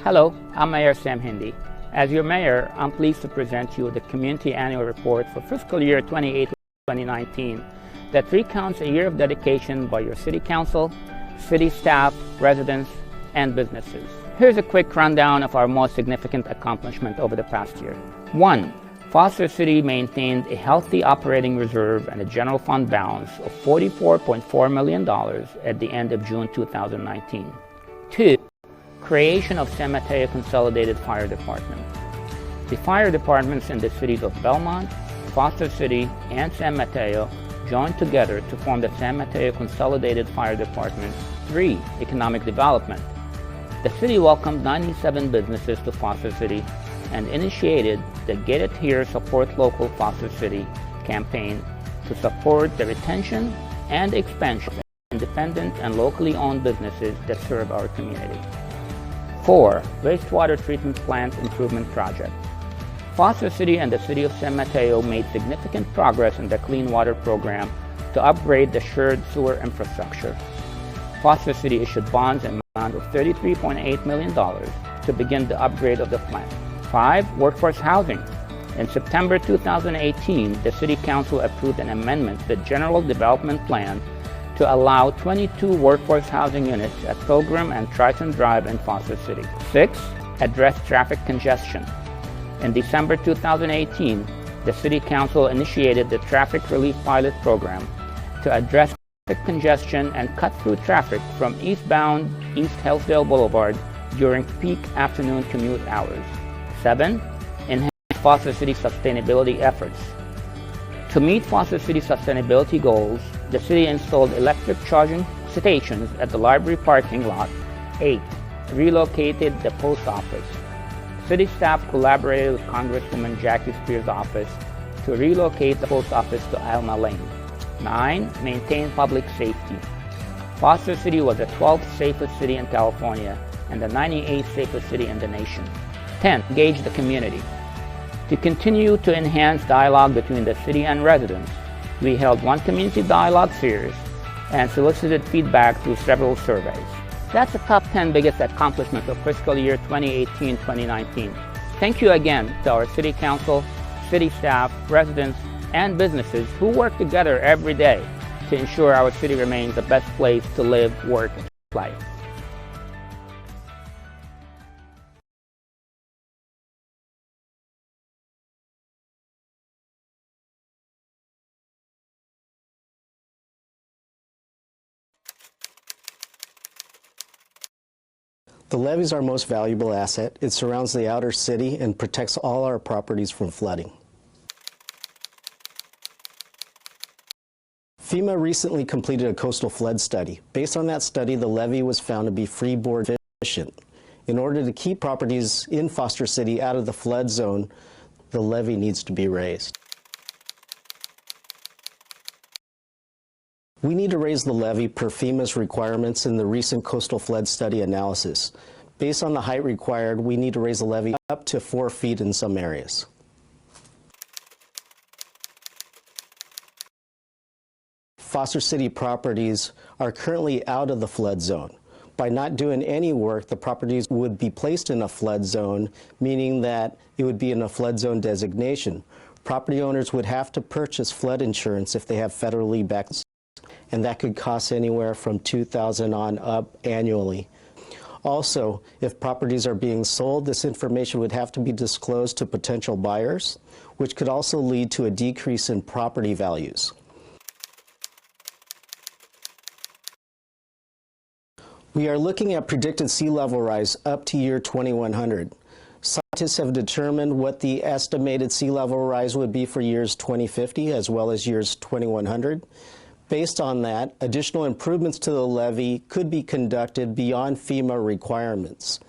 Hello, I'm Mayor Sam Hindi. As your mayor, I'm pleased to present you the Community Annual Report for fiscal year 2018-2019 that recounts a year of dedication by your City Council, City staff, residents, and businesses. Here's a quick rundown of our most significant accomplishment over the past year. 1. Foster City maintained a healthy operating reserve and a general fund balance of $44.4 million at the end of June 2019. 2. Creation of San Mateo Consolidated Fire Department. The fire departments in the cities of Belmont, Foster City, and San Mateo joined together to form the San Mateo Consolidated Fire Department. 3. Economic development. The city welcomed 97 businesses to Foster City and initiated the Get It Here Support Local Foster City campaign to support the retention and expansion of independent and locally owned businesses that serve our community. 4. Wastewater Treatment Plant Improvement Project. Foster City and the City of San Mateo made significant progress in the Clean Water Program to upgrade the shared sewer infrastructure. Foster City issued bonds in the amount of $33.8 million to begin the upgrade of the plant. 5. Workforce housing. In September 2018, the City Council approved an amendment to the General Development Plan to allow 22 workforce housing units at Pilgrim and Triton Drive in Foster City. 6. Address traffic congestion. In December 2018, the City Council initiated the Traffic Relief Pilot Program to address traffic congestion and cut through traffic from eastbound East Hillsdale Boulevard during peak afternoon commute hours. 7. Enhance Foster City sustainability efforts. To meet Foster City sustainability goals, the city installed electric charging stations at the library parking lot. 8. Relocated the post office. City staff collaborated with Congresswoman Jackie Spears' office to relocate the post office to Alma Lane. 9. Maintain public safety. Foster City was the 12th safest city in California and the 98th safest city in the nation. 10. Engage the community. To continue to enhance dialogue between the city and residents, we held one community dialogue series and solicited feedback through several surveys. That's the top 10 biggest accomplishments of fiscal year 2018-2019. Thank you again to our City Council, city staff, residents, and businesses who work together every day to ensure our city remains the best place to live, work, and play. The levee is our most valuable asset. It surrounds the outer city and protects all our properties from flooding. FEMA recently completed a coastal flood study. Based on that study, the levee was found to be freeboard efficient. In order to keep properties in Foster City out of the flood zone, the levee needs to be raised. We need to raise the levee per FEMA's requirements in the recent coastal flood study analysis. Based on the height required, we need to raise the levee up to 4 feet in some areas. Foster City properties are currently out of the flood zone. By not doing any work, the properties would be placed in a flood zone, meaning that it would be in a flood zone designation. Property owners would have to purchase flood insurance if they have federally backed, and that could cost anywhere from $2,000 on up annually. Also, if properties are being sold, this information would have to be disclosed to potential buyers, which could also lead to a decrease in property values. We are looking at predicted sea level rise up to year 2100. Scientists have determined what the estimated sea level rise would be for years 2050 as well as years 2100. Based on that, additional improvements to the levee could be conducted beyond FEMA requirements.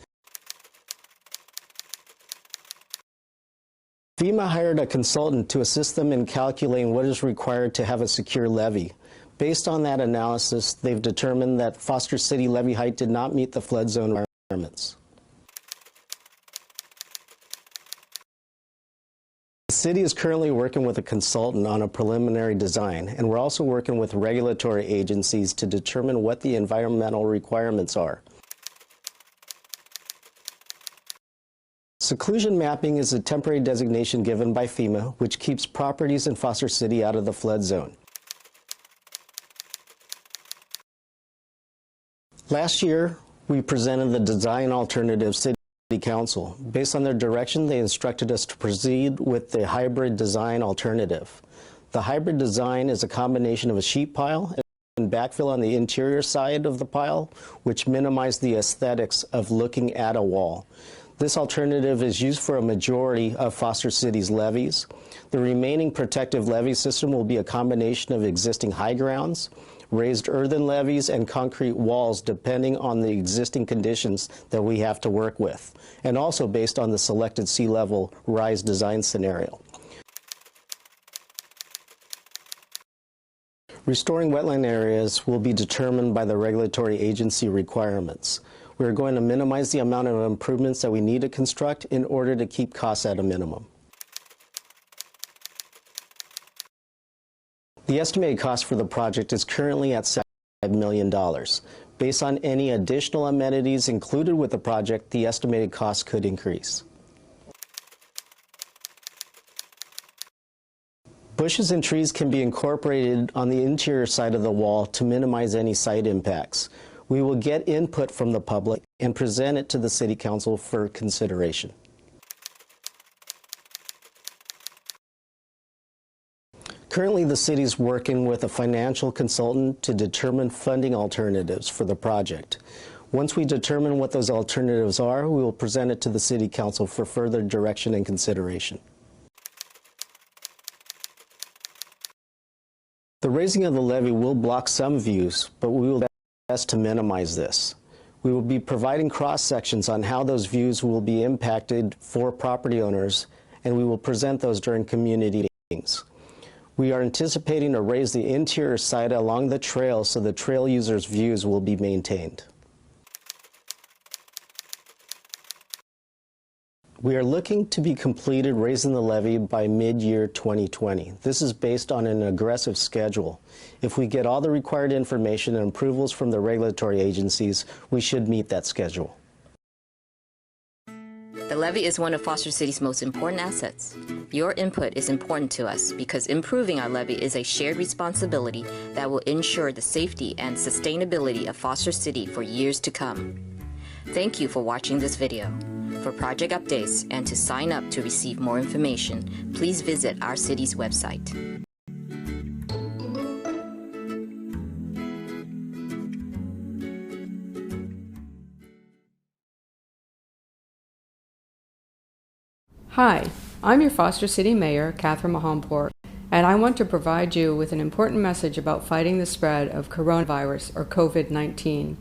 FEMA hired a consultant to assist them in calculating what is required to have a secure levee. Based on that analysis, they've determined that Foster City levee height did not meet the flood zone requirements. The city is currently working with a consultant on a preliminary design, and we're also working with regulatory agencies to determine what the environmental requirements are. Seclusion mapping is a temporary designation given by FEMA, which keeps properties in Foster City out of the flood zone. Last year, we presented the design alternative City Council. Based on their direction, they instructed us to proceed with the hybrid design alternative. The hybrid design is a combination of a sheet pile and backfill on the interior side of the pile, which minimize the aesthetics of looking at a wall. This alternative is used for a majority of Foster City's levees. The remaining protective levee system will be a combination of existing high grounds, raised earthen levees, and concrete walls depending on the existing conditions that we have to work with, and also based on the selected sea level rise design scenario. Restoring wetland areas will be determined by the regulatory agency requirements. We are going to minimize the amount of improvements that we need to construct in order to keep costs at a minimum. The estimated cost for the project is currently at $5 million. Based on any additional amenities included with the project, the estimated cost could increase. Bushes and trees can be incorporated on the interior side of the wall to minimize any site impacts. We will get input from the public and present it to the City Council for consideration. Currently, the city is working with a financial consultant to determine funding alternatives for the project. Once we determine what those alternatives are, we will present it to the City Council for further direction and consideration. The raising of the levee will block some views, but we will do our best to minimize this. We will be providing cross-sections on how those views will be impacted for property owners, and we will present those during community meetings. We are anticipating to raise the interior side along the trail so the trail users' views will be maintained. We are looking to be completed raising the levee by mid-year 2020. This is based on an aggressive schedule. If we get all the required information and approvals from the regulatory agencies, we should meet that schedule. The levee is one of Foster City's most important assets. Your input is important to us because improving our levee is a shared responsibility that will ensure the safety and sustainability of Foster City for years to come. Thank you for watching this video. For project updates and to sign up to receive more information, please visit our city's website. Hi, I'm your Foster City Mayor, Catherine Mahamport, and I want to provide you with an important message about fighting the spread of coronavirus or COVID-19.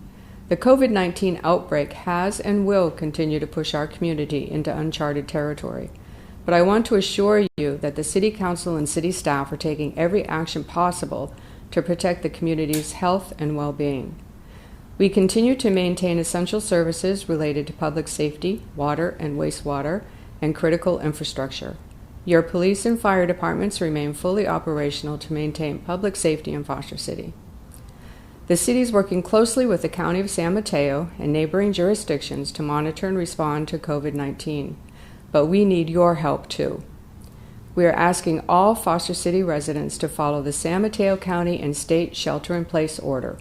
The COVID-19 outbreak has and will continue to push our community into uncharted territory. But I want to assure you that the City Council and City staff are taking every action possible to protect the community's health and well-being. We continue to maintain essential services related to public safety, water and wastewater, and critical infrastructure. Your police and fire departments remain fully operational to maintain public safety in Foster City. The city is working closely with the County of San Mateo and neighboring jurisdictions to monitor and respond to COVID-19, but we need your help too. We are asking all Foster City residents to follow the San Mateo County and State Shelter-in-Place Order.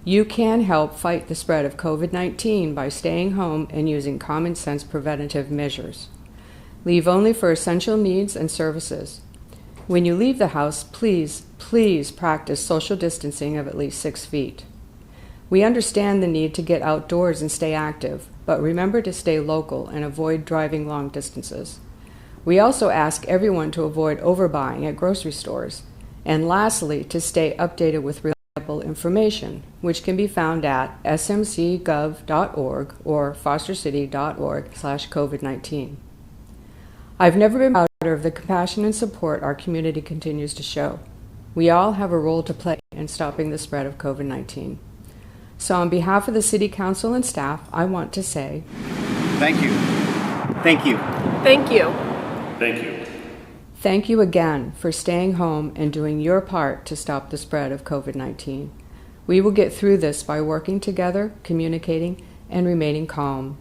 You can help fight the spread of COVID-19 by staying home and using common sense preventative measures. Leave only for essential needs and services. When you leave the house, please practice social distancing of at least 6 feet. We understand the need to get outdoors and stay active, but remember to stay local and avoid driving long distances. We also ask everyone to avoid overbuying at grocery stores, and lastly, to stay updated with information, which can be found at smcgov.org or fostercity.org/COVID-19. I've never been prouder of the compassion and support our community continues to show. We all have a role to play in stopping the spread of COVID-19. So on behalf of the City Council and staff, I want to say, thank you. Thank you. Thank you. Thank you. Thank you again for staying home and doing your part to stop the spread of COVID-19. We will get through this by working together, communicating, and remaining calm.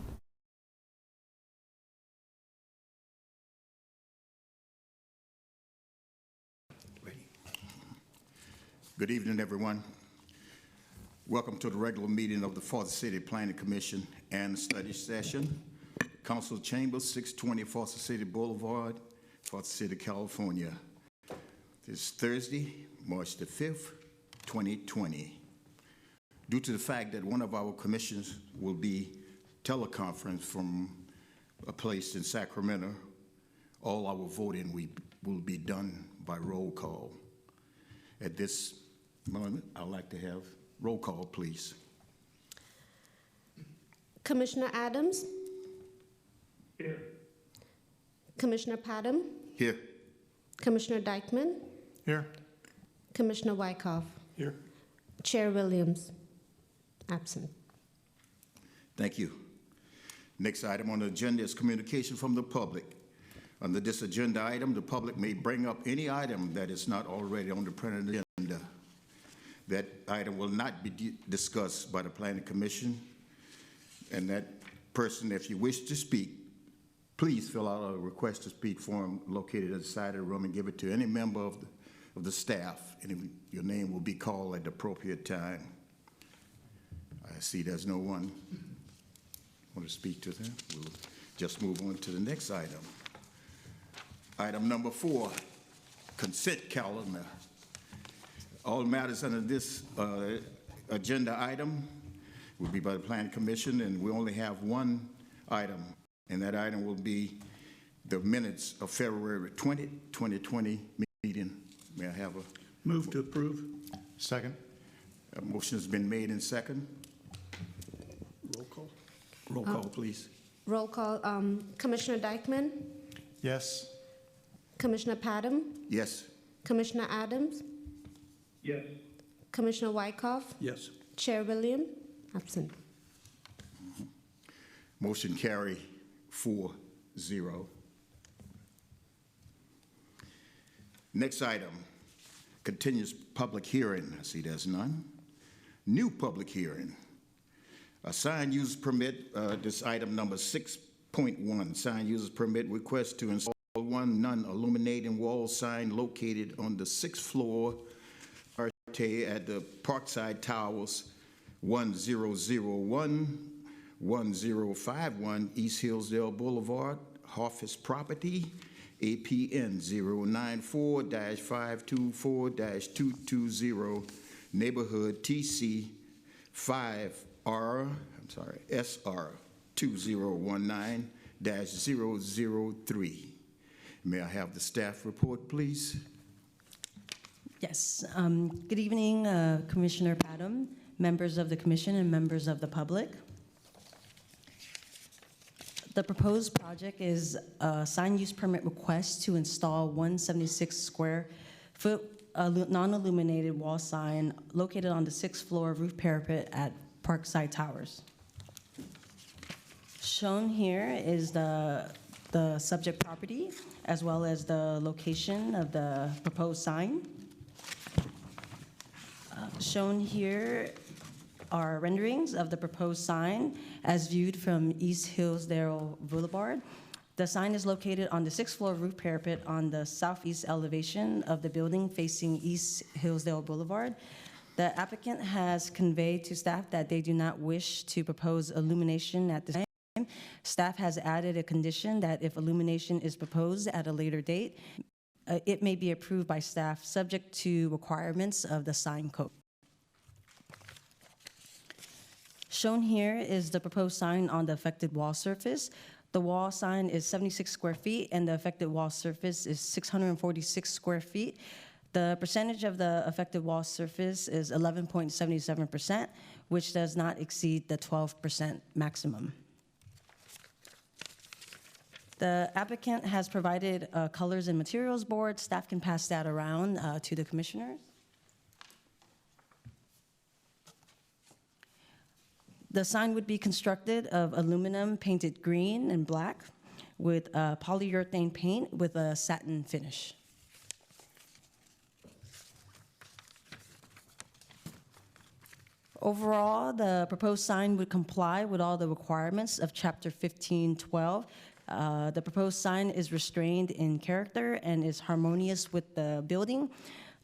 Good evening, everyone. Welcome to the regular meeting of the Foster City Planning Commission and Study Session. Council Chambers, 620 Foster City Boulevard, Foster City, California. This is Thursday, March the 5th, 2020. Due to the fact that one of our commissions will be teleconferenced from a place in Sacramento, all our voting will be done by roll call. At this moment, I'd like to have roll call, please. Commissioner Adams? Here. Commissioner Padham? Here. Commissioner Dykeman? Here. Commissioner Wyckoff? Here. Chair Williams? Absent. Thank you. Next item on the agenda is communication from the public. Under this agenda item, the public may bring up any item that is not already on the printed agenda. That item will not be discussed by the Planning Commission. And that person, if you wish to speak, please fill out a request to speak form located at the side of the room and give it to any member of the staff, and your name will be called at the appropriate time. I see there's no one want to speak to them. We'll just move on to the next item. Item number 4, consent calendar. All matters under this agenda item will be by the Planning Commission, and we only have one item, and that item will be the minutes of February 20, 2020 meeting. May I have a Move to approve. Second. A motion has been made and second. Roll call. Roll call, please. Roll call. Commissioner Dykeman? Yes. Commissioner Padham? Yes. Commissioner Adams? Yes. Commissioner Wyckoff? Yes. Chair Williams? Absent. Motion carry 4-0. Next item, continuous public hearing. I see there's none. New public hearing. A sign use permit, this item number 6.1, sign user permit request to install one non-illuminating wall sign located on the 6th floor at the Parkside Towers, 1001, 1051 East Hillsdale Boulevard, Office Property, APN 094-524-220, Neighborhood TC 5R, SR 2019-003. May I have the staff report, please? Yes. Good evening, Commissioner Padham, members of the Commission, and members of the public. The proposed project is a sign use permit request to install 176 square foot non-illuminated wall sign located on the 6th floor roof parapet at Parkside Towers. Shown here is the subject property as well as the location of the proposed sign. Shown here are renderings of the proposed sign as viewed from East Hillsdale Boulevard. The sign is located on the 6th floor roof parapet on the southeast elevation of the building facing East Hillsdale Boulevard. The applicant has conveyed to staff that they do not wish to propose illumination at this time. Staff has added a condition that if illumination is proposed at a later date, it may be approved by staff subject to requirements of the sign code. Shown here is the proposed sign on the affected wall surface. The wall sign is 76 square feet and the affected wall surface is 646 square feet. The percentage of the affected wall surface is 11.77%, which does not exceed the 12% maximum. The applicant has provided a colors and materials board. Staff can pass that around to the commissioners. The sign would be constructed of aluminum painted green and black with polyurethane paint with a satin finish. Overall, the proposed sign would comply with all the requirements of Chapter 1512. The proposed sign is restrained in character and is harmonious with the building.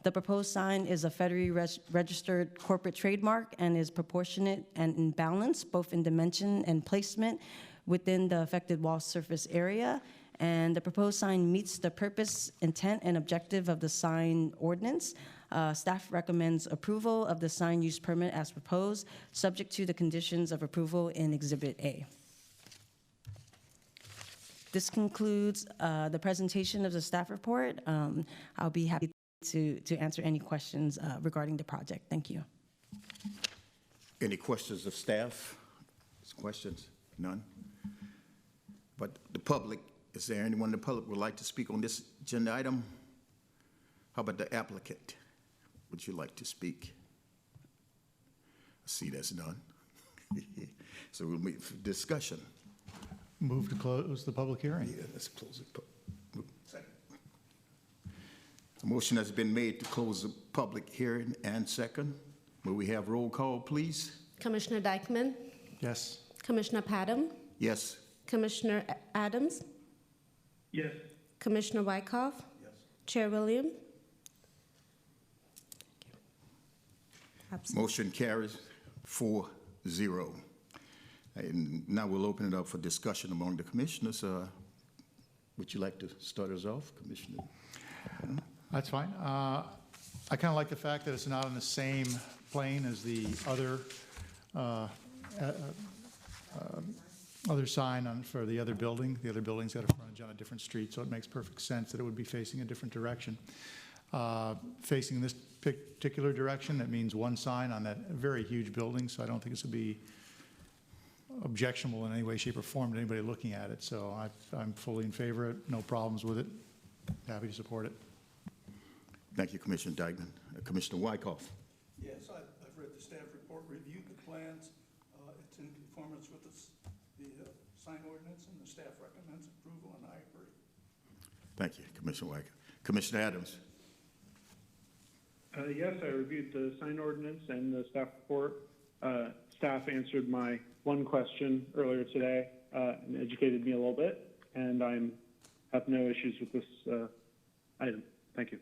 The proposed sign is a federally registered corporate trademark and is proportionate and in balance, both in dimension and placement within the affected wall surface area. And the proposed sign meets the purpose, intent, and objective of the sign ordinance. Staff recommends approval of the sign use permit as proposed, subject to the conditions of approval in Exhibit A. This concludes the presentation of the staff report. I'll be happy to answer any questions regarding the project. Thank you. Any questions of staff? Questions? None? But the public, is there anyone in the public would like to speak on this agenda item? How about the applicant? Would you like to speak? I see that's none. So we'll meet for discussion. Move to close the public hearing. Yeah, let's close it. Second. A motion has been made to close the public hearing and second. Will we have roll call, please? Commissioner Dykeman, Yes. Commissioner Padam, Yes. Commissioner Adams, Yes. Commissioner Wyckoff, Chair William. Absent. Motion carries 4-0. And now we'll open it up for discussion among the commissioners. Would you like to start us off, Commissioner? That's fine. I kind of like the fact that it's not on the same plane as the other sign for the other building. The other building's got a frontage on a different street, so it makes perfect sense that it would be facing a different direction. Facing this particular direction, that means one sign on that very huge building, so I don't think this would be objectionable in any way, shape, or form to anybody looking at it. So I'm fully in favor of it, no problems with it. Happy to support it. Thank you, Commissioner Dykeman. Commissioner Wyckoff. Yes, I've read the staff report, reviewed the plans. It's in conformance with the sign ordinance, and the staff recommends approval, and I agree. Thank you, Commissioner Wyckoff. Commissioner Adams. Yes, I reviewed the sign ordinance and the staff report. Staff answered my one question earlier today and educated me a little bit, and I have no issues with this item. Thank you.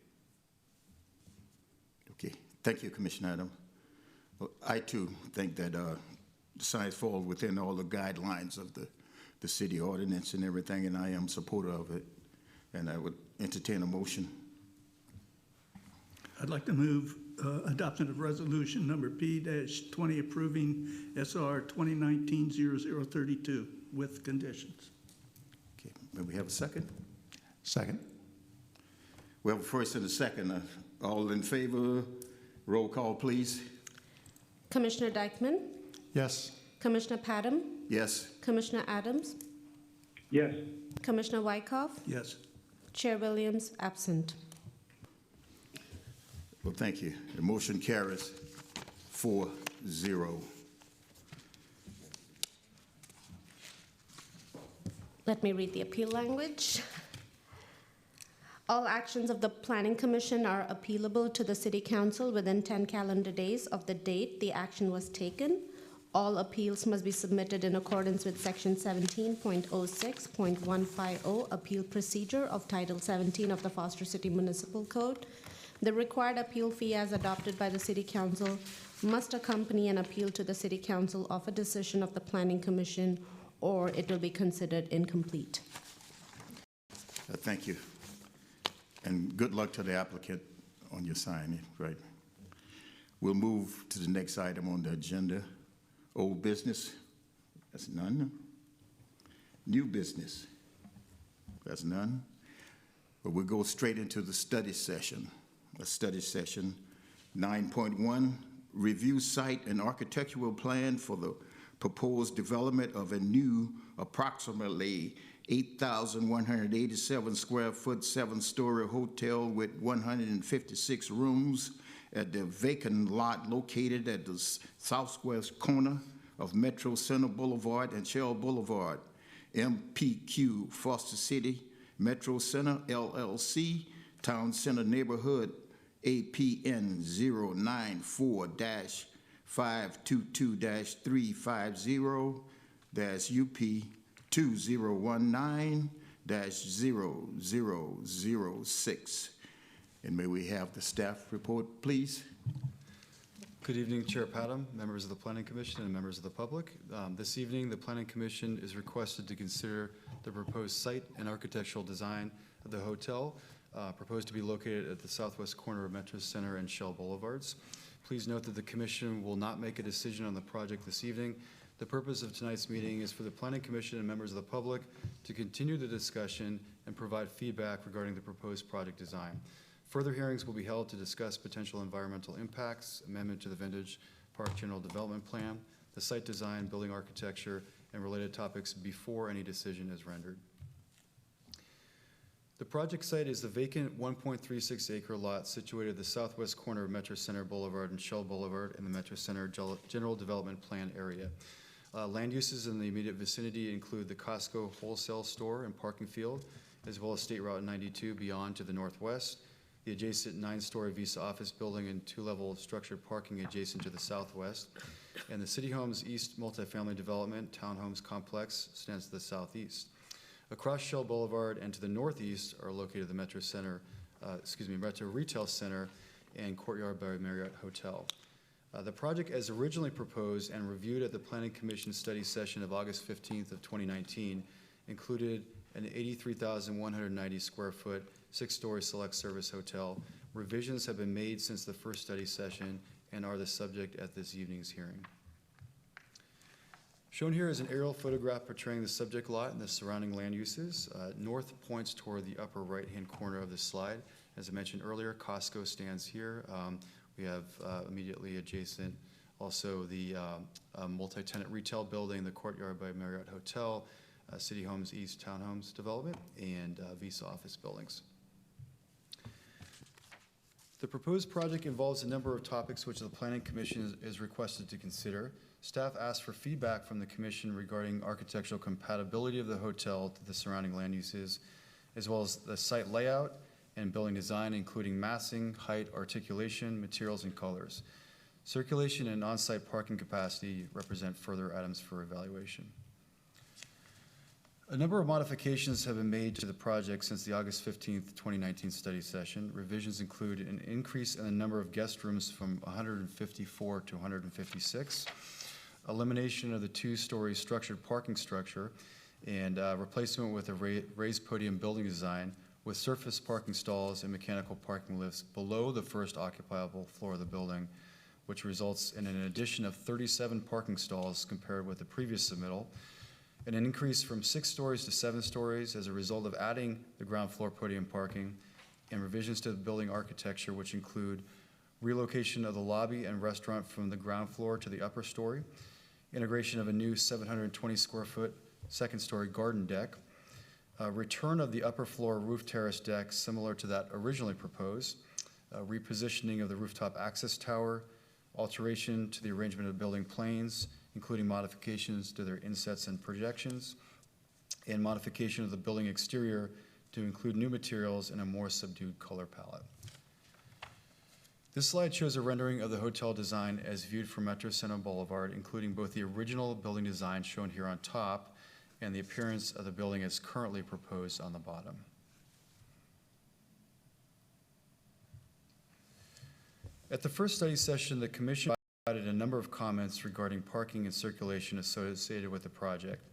Okay, thank you, Commissioner Adams. Well, I too think that the signs fall within all the guidelines of the city ordinance and everything, and I am supportive of it. And I would entertain a motion. I'd like to move adoption of resolution number P-20 approving SR 2019-0032 with conditions. Okay, may we have a second? Second. We have a first and a second. All in favor? Roll call, please. Commissioner Dykeman, Yes. Commissioner Padam, Yes. Commissioner Adams, Yes. Commissioner Wyckoff, Yes. Chair Williams, absent. Well, thank you. The motion carries 4-0. Let me read the appeal language. All actions of the Planning Commission are appealable to the City Council within 10 calendar days of the date the action was taken. All appeals must be submitted in accordance with Section 17.06.150 Appeal Procedure of Title 17 of the Foster City Municipal Code. The required appeal fee as adopted by the City Council must accompany an appeal to the City Council of a decision of the Planning Commission, or it will be considered incomplete. Thank you. And good luck to the applicant on your sign, right? We'll move to the next item on the agenda. Old business, that's none. New business, that's none. But we'll go straight into the study session. A study session 9.1, review site and architectural plan for the proposed development of a new approximately 8,187 square foot, 7-story hotel with 156 rooms at the vacant lot located at the southwest corner of Metro Center Boulevard and Shell Boulevard. MPQ Foster City Metro Center LLC, Town Center Neighborhood, APN 094-522-350-UP 2019-0006. And may we have the staff report, please? Good evening, Chair Padam, members of the Planning Commission, and members of the public. This evening, the Planning Commission is requested to consider the proposed site and architectural design of the hotel, proposed to be located at the southwest corner of Metro Center and Shell Boulevards. Please note that the Commission will not make a decision on the project this evening. The purpose of tonight's meeting is for the Planning Commission and members of the public to continue the discussion and provide feedback regarding the proposed project design. Further hearings will be held to discuss potential environmental impacts, amendment to the Vintage Park General Development Plan, the site design, building architecture, and related topics before any decision is rendered. The project site is the vacant 1.36 acre lot situated at the southwest corner of Metro Center Boulevard and Shell Boulevard in the Metro Center General Development Plan area. Land uses in the immediate vicinity include the Costco wholesale store and parking field, as well as State Route 92 beyond to the northwest, the adjacent 9-story Visa office building and 2-level structured parking adjacent to the southwest, and the City Homes East multifamily development townhomes complex stands to the southeast. Across Shell Boulevard and to the northeast are located the Metro Retail Center and Courtyard by Marriott Hotel. The project, as originally proposed and reviewed at the Planning Commission study session of August 15th of 2019, included an 83,190 square foot, 6-story select service hotel. Revisions have been made since the first study session and are the subject at this evening's hearing. Shown here is an aerial photograph portraying the subject lot and the surrounding land uses. North points toward the upper right-hand corner of the slide. As I mentioned earlier, Costco stands here. We have immediately adjacent also the multi-tenant retail building, the Courtyard by Marriott Hotel, City Homes East Townhomes Development, and Visa office buildings. The proposed project involves a number of topics which the Planning Commission is requested to consider. Staff asked for feedback from the Commission regarding architectural compatibility of the hotel to the surrounding land uses, as well as the site layout and building design, including massing, height, articulation, materials, and colors. Circulation and on-site parking capacity represent further items for evaluation. A number of modifications have been made to the project since the August 15th, 2019 study session. Revisions include an increase in the number of guest rooms from 154 to 156, elimination of the 2-story structured parking structure, and replacement with a raised podium building design with surface parking stalls and mechanical parking lifts below the first occupiable floor of the building, which results in an addition of 37 parking stalls compared with the previous submittal, and an increase from 6 stories to 7 stories as a result of adding the ground floor podium parking, and revisions to the building architecture, which include relocation of the lobby and restaurant from the ground floor to the upper story, integration of a new 720 square foot 2nd-story garden deck, return of the upper floor roof terrace deck similar to that originally proposed, repositioning of the rooftop access tower, alteration to the arrangement of building planes, including modifications to their insets and projections, and modification of the building exterior to include new materials and a more subdued color palette. This slide shows a rendering of the hotel design as viewed from Metro Center Boulevard, including both the original building design shown here on top and the appearance of the building as currently proposed on the bottom. At the first study session, the Commission provided a number of comments regarding parking and circulation associated with the project.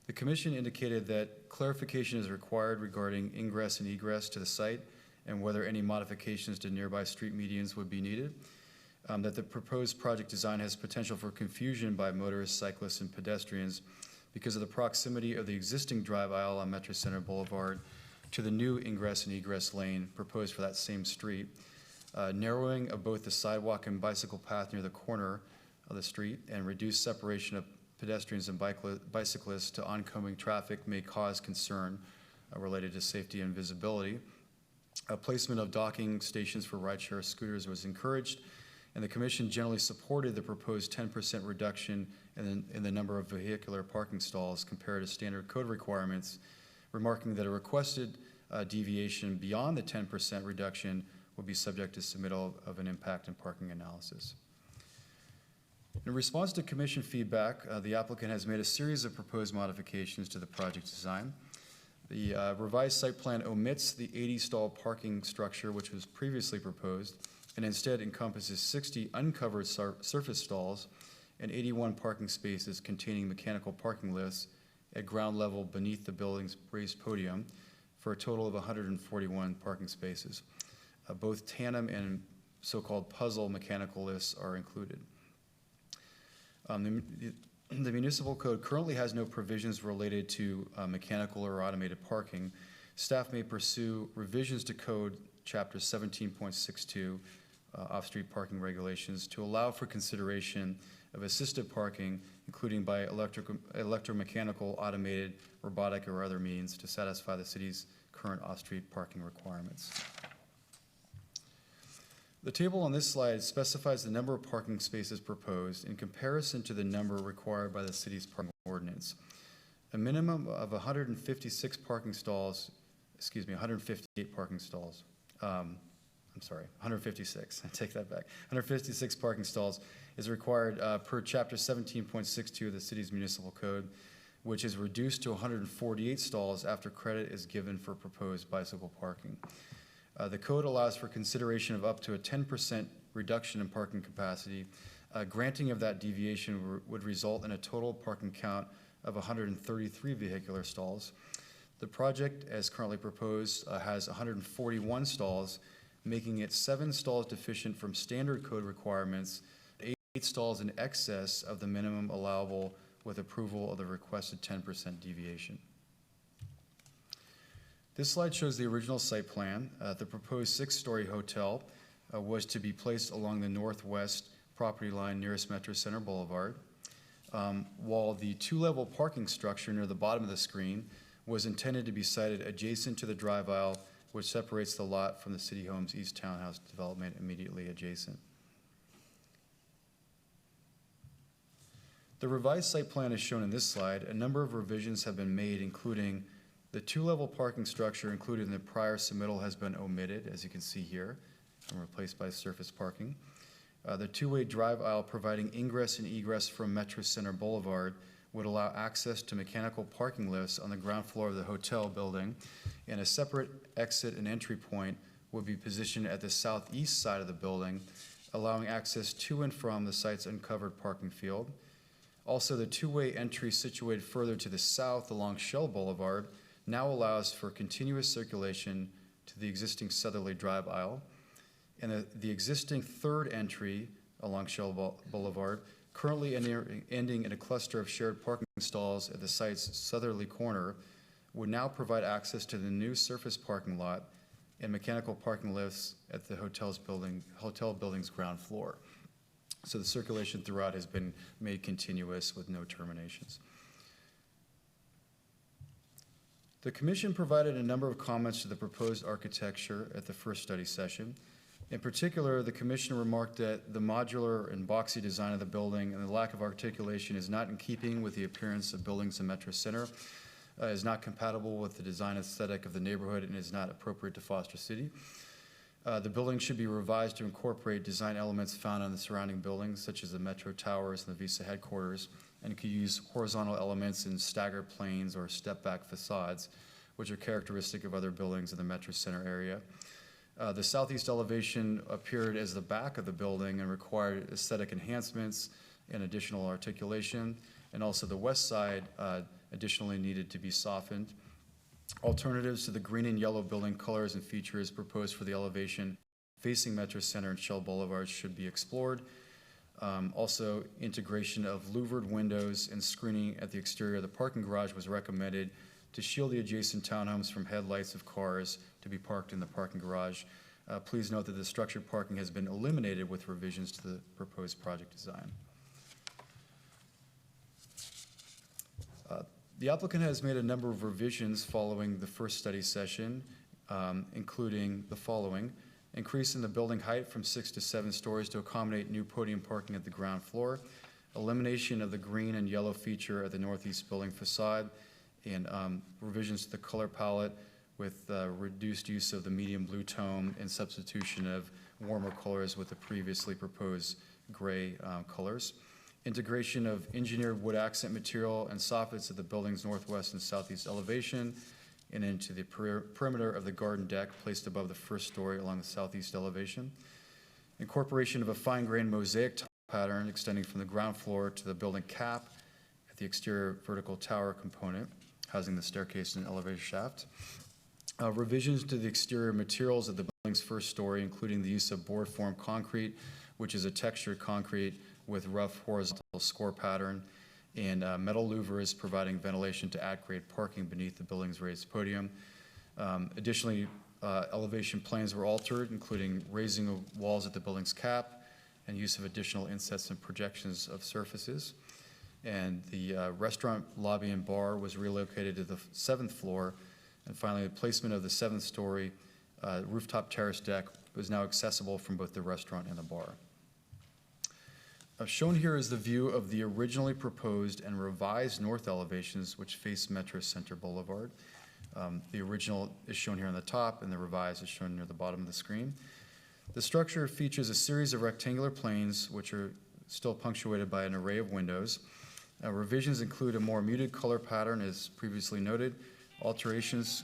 The Commission indicated that clarification is required regarding ingress and egress to the site and whether any modifications to nearby street medians would be needed, that the proposed project design has potential for confusion by motorists, cyclists, and pedestrians because of the proximity of the existing drive aisle on Metro Center Boulevard to the new ingress and egress lane proposed for that same street, narrowing of both the sidewalk and bicycle path near the corner of the street, and reduced separation of pedestrians and bicyclists to oncoming traffic may cause concern related to safety and visibility. A placement of docking stations for rideshare scooters was encouraged, and the Commission generally supported the proposed 10% reduction in the number of vehicular parking stalls compared to standard code requirements, remarking that a requested deviation beyond the 10% reduction would be subject to submittal of an impact and parking analysis. In response to Commission feedback, the applicant has made a series of proposed modifications to the project design. The revised site plan omits the 80-stall parking structure which was previously proposed and instead encompasses 60 uncovered surface stalls and 81 parking spaces containing mechanical parking lifts at ground level beneath the building's raised podium for a total of 141 parking spaces. Both tandem and so-called puzzle mechanical lifts are included. The municipal code currently has no provisions related to mechanical or automated parking. Staff may pursue revisions to code chapter 17.62, off-street parking regulations, to allow for consideration of assisted parking, including by electromechanical, automated, robotic, or other means to satisfy the city's current off-street parking requirements. The table on this slide specifies the number of parking spaces proposed in comparison to the number required by the city's parking ordinance. A minimum of 156 parking stalls, 158 parking stalls. I'm sorry, 156, I take that back. 156 parking stalls is required per chapter 17.62 of the city's municipal code, which is reduced to 148 stalls after credit is given for proposed bicycle parking. The code allows for consideration of up to a 10% reduction in parking capacity. Granting of that deviation would result in a total parking count of 133 vehicular stalls. The project, as currently proposed, has 141 stalls, making it 7 stalls deficient from standard code requirements, 8 stalls in excess of the minimum allowable with approval of the requested 10% deviation. This slide shows the original site plan. The proposed 6-story hotel was to be placed along the northwest property line nearest Metro Center Boulevard, while the 2-level parking structure near the bottom of the screen was intended to be sited adjacent to the drive aisle, which separates the lot from the City Homes East Townhouse development immediately adjacent. The revised site plan is shown in this slide. A number of revisions have been made, including the 2-level parking structure included in the prior submittal has been omitted, as you can see here, and replaced by surface parking. The 2-way drive aisle providing ingress and egress from Metro Center Boulevard would allow access to mechanical parking lifts on the ground floor of the hotel building, and a separate exit and entry point would be positioned at the southeast side of the building, allowing access to and from the site's uncovered parking field. Also, the 2-way entry situated further to the south along Shell Boulevard now allows for continuous circulation to the existing southerly drive aisle, and the existing 3rd entry along Shell Boulevard, currently ending in a cluster of shared parking stalls at the site's southerly corner, would now provide access to the new surface parking lot and mechanical parking lifts at the hotel building's ground floor. So the circulation throughout has been made continuous with no terminations. The Commission provided a number of comments to the proposed architecture at the first study session. In particular, the Commission remarked that the modular and boxy design of the building and the lack of articulation is not in keeping with the appearance of buildings in Metro Center, is not compatible with the design aesthetic of the neighborhood, and is not appropriate to Foster City. The building should be revised to incorporate design elements found on the surrounding buildings, such as the Metro Towers and the Visa headquarters, and could use horizontal elements in staggered planes or step-back facades, which are characteristic of other buildings in the Metro Center area. The southeast elevation appeared as the back of the building and required aesthetic enhancements and additional articulation, and also the west side additionally needed to be softened. Alternatives to the green and yellow building colors and features proposed for the elevation facing Metro Center and Shell Boulevard should be explored. Also, integration of louvered windows and screening at the exterior of the parking garage was recommended to shield the adjacent townhomes from headlights of cars to be parked in the parking garage. Please note that the structured parking has been eliminated with revisions to the proposed project design. The applicant has made a number of revisions following the first study session, including the following: increase in the building height from 6 to 7 stories to accommodate new podium parking at the ground floor, elimination of the green and yellow feature at the northeast building facade, and revisions to the color palette with reduced use of the medium blue tone and substitution of warmer colors with the previously proposed gray colors. Integration of engineered wood accent material and soffits at the building's northwest and southeast elevation, and into the perimeter of the garden deck placed above the first story along the southeast elevation. Incorporation of a fine-grained mosaic tile pattern extending from the ground floor to the building cap at the exterior vertical tower component, housing the staircase and elevator shaft. Revisions to the exterior materials of the building's first story, including the use of board form concrete, which is a textured concrete with rough horizontal score pattern, and metal louvers providing ventilation to at-grade parking beneath the building's raised podium. Additionally, elevation plans were altered, including raising of walls at the building's cap and use of additional insets and projections of surfaces. And the restaurant lobby and bar was relocated to the 7th floor. And finally, the placement of the 7th story rooftop terrace deck was now accessible from both the restaurant and the bar. Shown here is the view of the originally proposed and revised north elevations which face Metro Center Boulevard. The original is shown here on the top and the revised is shown near the bottom of the screen. The structure features a series of rectangular planes which are still punctuated by an array of windows. Revisions include a more muted color pattern as previously noted, alterations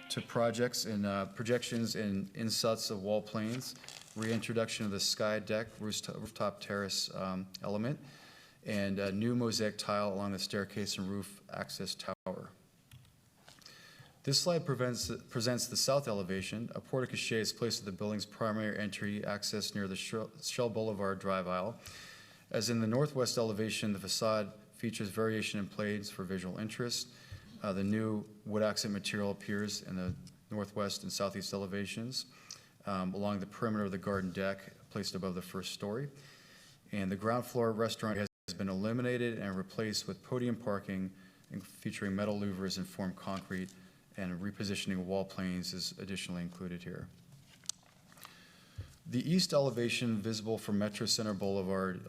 to projections and insets of wall planes, reintroduction of the sky deck rooftop terrace element, and a new mosaic tile along the staircase and roof access tower. This slide presents the south elevation. A porte-cochere is placed at the building's primary entry access near the Shell Boulevard drive aisle. As in the northwest elevation, the facade features variation in planes for visual interest. The new wood accent material appears in the northwest and southeast elevations along the perimeter of the garden deck placed above the first story. And the ground floor restaurant has been eliminated and replaced with podium parking featuring metal louvers and formed concrete, and repositioning of wall planes is additionally included here. The east elevation visible from Metro Center Boulevard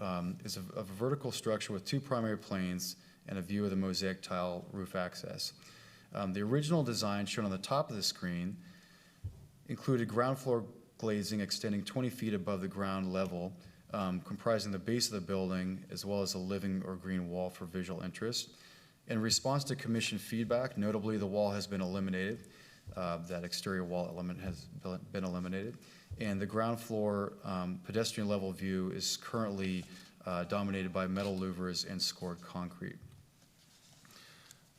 is a vertical structure with 2 primary planes and a view of the mosaic tile roof access. The original design shown on the top of the screen included ground floor glazing extending 20 feet above the ground level, comprising the base of the building as well as a living or green wall for visual interest. In response to commission feedback, notably the wall has been eliminated. That exterior wall element has been eliminated. And the ground floor pedestrian level view is currently dominated by metal louvers and scored concrete.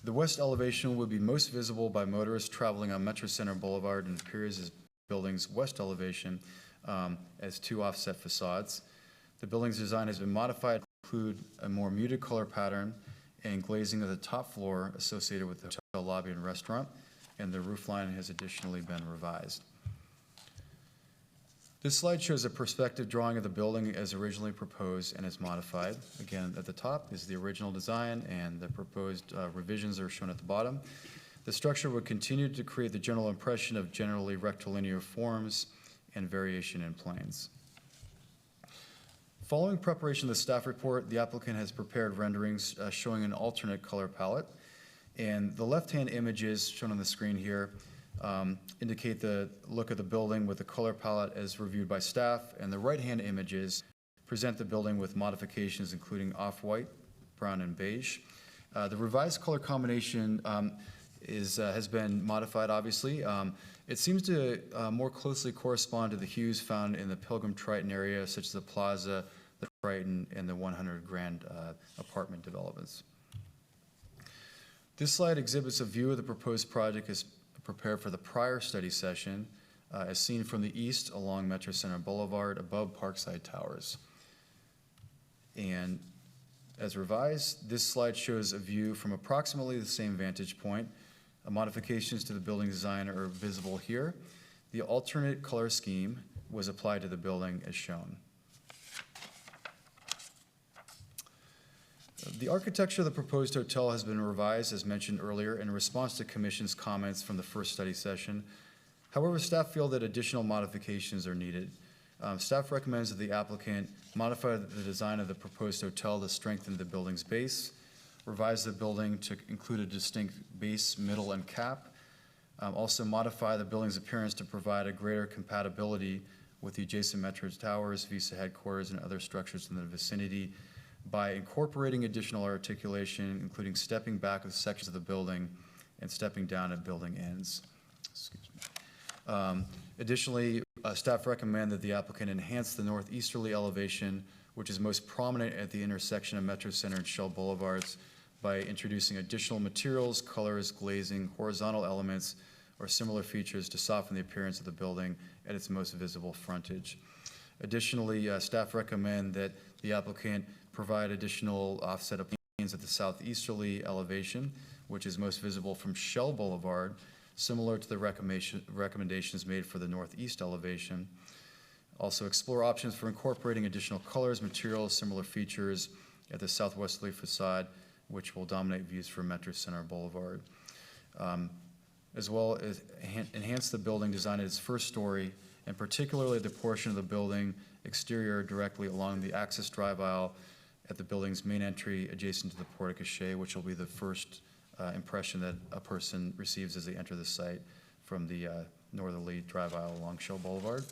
The west elevation would be most visible by motorists traveling on Metro Center Boulevard and appears as building's west elevation as 2 offset facades. The building's design has been modified to include a more muted color pattern and glazing of the top floor associated with the hotel lobby and restaurant, and the roofline has additionally been revised. This slide shows a perspective drawing of the building as originally proposed and is modified. Again, at the top is the original design, and the proposed revisions are shown at the bottom. The structure would continue to create the general impression of generally rectilinear forms and variation in planes. Following preparation of the staff report, the applicant has prepared renderings showing an alternate color palette. And the left-hand images shown on the screen here indicate the look of the building with the color palette as reviewed by staff, and the right-hand images present the building with modifications including off-white, brown, and beige. The revised color combination has been modified, obviously. It seems to more closely correspond to the hues found in the Pilgrim Triton area, such as the Plaza, the Triton, and the 100 Grand apartment developments. This slide exhibits a view of the proposed project as prepared for the prior study session, as seen from the east along Metro Center Boulevard above Parkside Towers. And as revised, this slide shows a view from approximately the same vantage point. Modifications to the building design are visible here. The alternate color scheme was applied to the building as shown. The architecture of the proposed hotel has been revised, as mentioned earlier, in response to Commission's comments from the first study session. However, staff feel that additional modifications are needed. Staff recommends that the applicant modify the design of the proposed hotel to strengthen the building's base, revise the building to include a distinct base, middle, and cap, also modify the building's appearance to provide a greater compatibility with the adjacent Metro Towers, Visa headquarters, and other structures in the vicinity by incorporating additional articulation, including stepping back of sections of the building and stepping down at building ends. Excuse me. Additionally, staff recommend that the applicant enhance the northeasterly elevation, which is most prominent at the intersection of Metro Center and Shell Boulevards, by introducing additional materials, colors, glazing, horizontal elements, or similar features to soften the appearance of the building at its most visible frontage. Additionally, staff recommend that the applicant provide additional offset of planes at the southeasterly elevation, which is most visible from Shell Boulevard, similar to the recommendations made for the northeast elevation. Also explore options for incorporating additional colors, materials, similar features at the southwesterly facade, which will dominate views from Metro Center Boulevard. As well as enhance the building design at its first story, and particularly the portion of the building exterior directly along the access drive aisle at the building's main entry adjacent to the porte-cochere, which will be the first impression that a person receives as they enter the site from the northerly drive aisle along Shell Boulevard.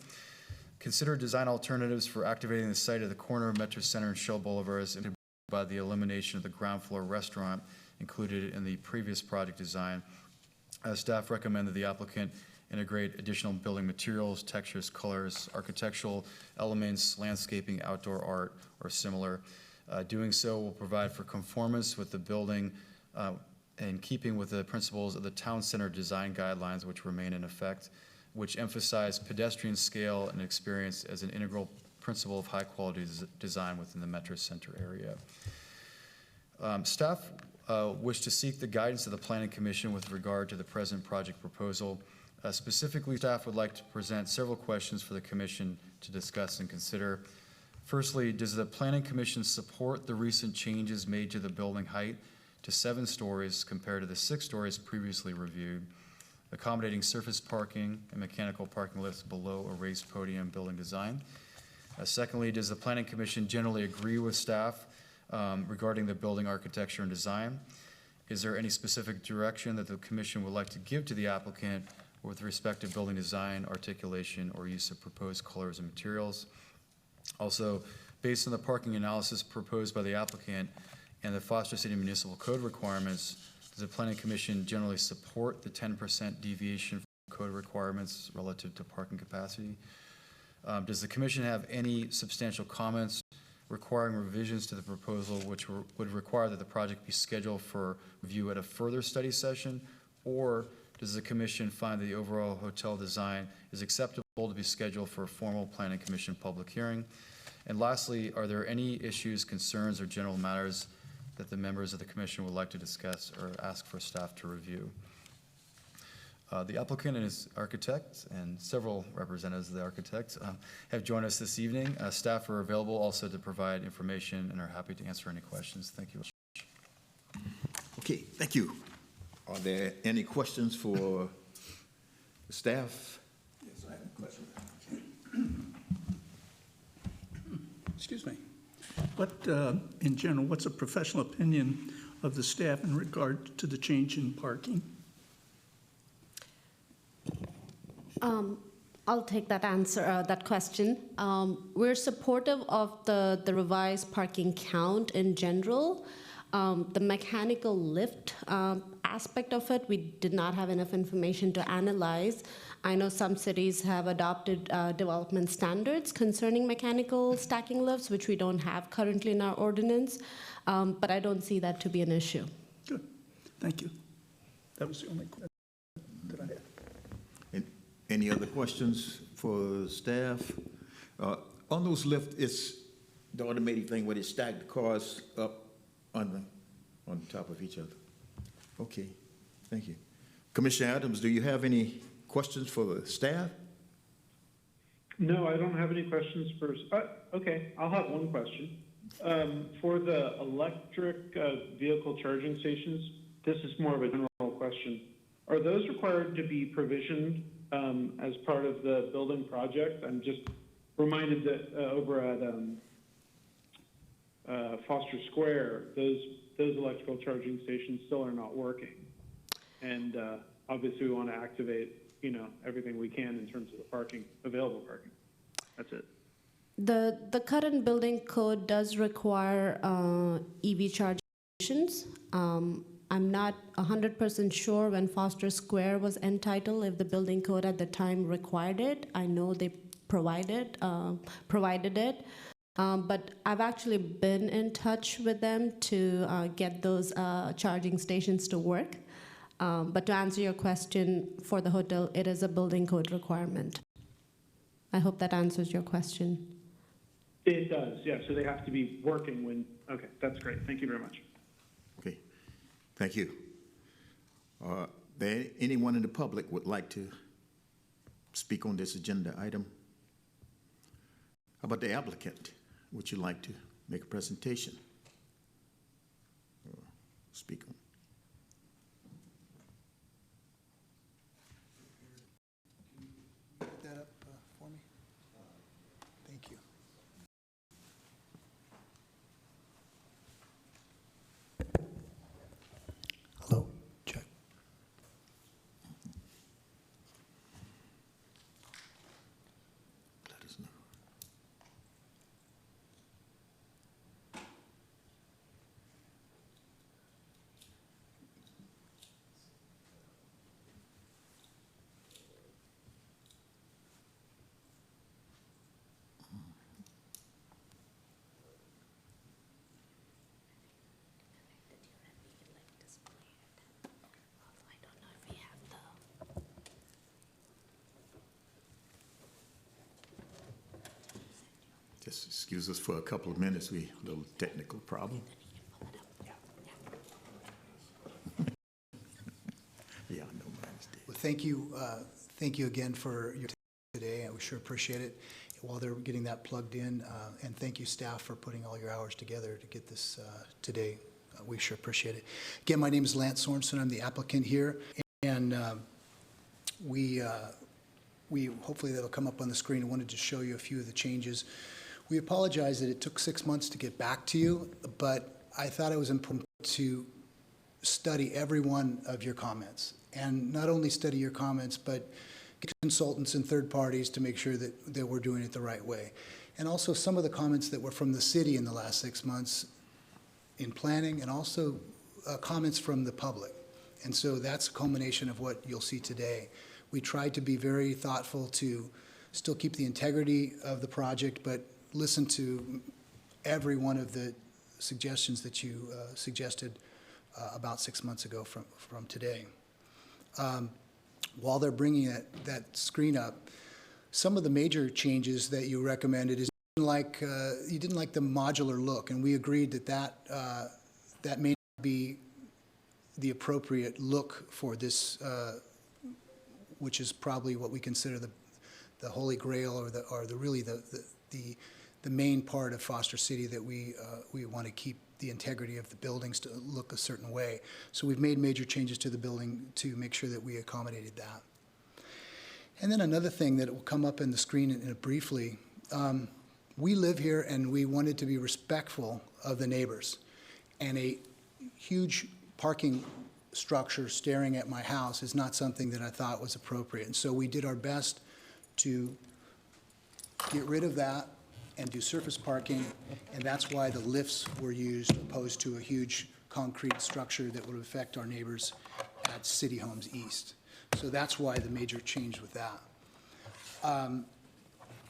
Consider design alternatives for activating the site at the corner of Metro Center and Shell Boulevards, and by the elimination of the ground floor restaurant included in the previous project design. Staff recommend that the applicant integrate additional building materials, textures, colors, architectural elements, landscaping, outdoor art, or similar. Doing so will provide for conformance with the building in keeping with the principles of the town center design guidelines, which remain in effect, which emphasize pedestrian scale and experience as an integral principle of high quality design within the Metro Center area. Staff wish to seek the guidance of the Planning Commission with regard to the present project proposal. Specifically, staff would like to present several questions for the Commission to discuss and consider. Firstly, does the Planning Commission support the recent changes made to the building height to 7 stories compared to the 6 stories previously reviewed, accommodating surface parking and mechanical parking lifts below a raised podium building design? Secondly, does the Planning Commission generally agree with staff regarding the building architecture and design? Is there any specific direction that the Commission would like to give to the applicant with respect to building design, articulation, or use of proposed colors and materials? Also, based on the parking analysis proposed by the applicant and the Foster City Municipal Code requirements, does the Planning Commission generally support the 10% deviation from code requirements relative to parking capacity? Does the Commission have any substantial comments requiring revisions to the proposal which would require that the project be scheduled for review at a further study session? Or does the Commission find that the overall hotel design is acceptable to be scheduled for a formal Planning Commission public hearing? And lastly, are there any issues, concerns, or general matters that the members of the Commission would like to discuss or ask for staff to review? The applicant and his architect and several representatives of the architect have joined us this evening. Staff are available also to provide information and are happy to answer any questions. Thank you. Okay, thank you. Are there any questions for the staff? Yes, I have a question. Excuse me. What, in general, what's a professional opinion of the staff in regard to the change in parking? I'll take that question. We're supportive of the revised parking count in general. The mechanical lift aspect of it, we did not have enough information to analyze. I know some cities have adopted development standards concerning mechanical stacking lifts, which we don't have currently in our ordinance, but I don't see that to be an issue. Good, thank you. That was the only question that I had. Any other questions for staff? On those lifts, it's the automated thing where they stack the cars up on top of each other. Okay, thank you. Commissioner Adams, do you have any questions for the staff? No, I don't have any questions for, okay, I'll have one question. For the electric vehicle charging stations, this is more of a general question. Are those required to be provisioned as part of the building project? I'm just reminded that over at Foster Square, those electrical charging stations still are not working. And obviously we want to activate, everything we can in terms of the parking, available parking. That's it. The current building code does require EV charging stations. I'm not 100% sure when Foster Square was entitled, if the building code at the time required it. I know they provided it. But I've actually been in touch with them to get those charging stations to work. But to answer your question, for the hotel, it is a building code requirement. I hope that answers your question. It does, yeah. So they have to be working when, okay, that's great. Thank you very much. Okay, thank you. There anyone in the public would like to speak on this agenda item? How about the applicant? Would you like to make a presentation or speak on? Put that up for me. Thank you. Hello, check. Let us know. Just excuse us for a couple of minutes. We a little technical problem. Yeah, I know mine's dead. Well, thank you again for your time today, and we sure appreciate it. While they're getting that plugged in, and thank you, staff, for putting all your hours together to get this today. We sure appreciate it. Again, my name is Lance Sorensen. I'm the applicant here, and we hopefully that'll come up on the screen. I wanted to show you a few of the changes. We apologize that it took 6 months to get back to you, but I thought it was important to study every one of your comments, and not only study your comments, but get consultants and third parties to make sure that we're doing it the right way. And also some of the comments that were from the city in the last 6 months in planning, and also comments from the public. And so that's a culmination of what you'll see today. We tried to be very thoughtful to still keep the integrity of the project, but listen to every one of the suggestions that you suggested about 6 months ago from today. While they're bringing that screen up, some of the major changes that you recommended is you didn't like the modular look, and we agreed that may not be the appropriate look for this, which is probably what we consider the holy grail, or really the main part of Foster City, that we want to keep the integrity of the buildings to look a certain way. So we've made major changes to the building to make sure that we accommodated that. And then another thing that will come up in the screen briefly, we live here and we wanted to be respectful of the neighbors. And a huge parking structure staring at my house is not something that I thought was appropriate. And so we did our best to get rid of that and do surface parking, and that's why the lifts were used opposed to a huge concrete structure that would affect our neighbors at City Homes East. So that's why the major change with that.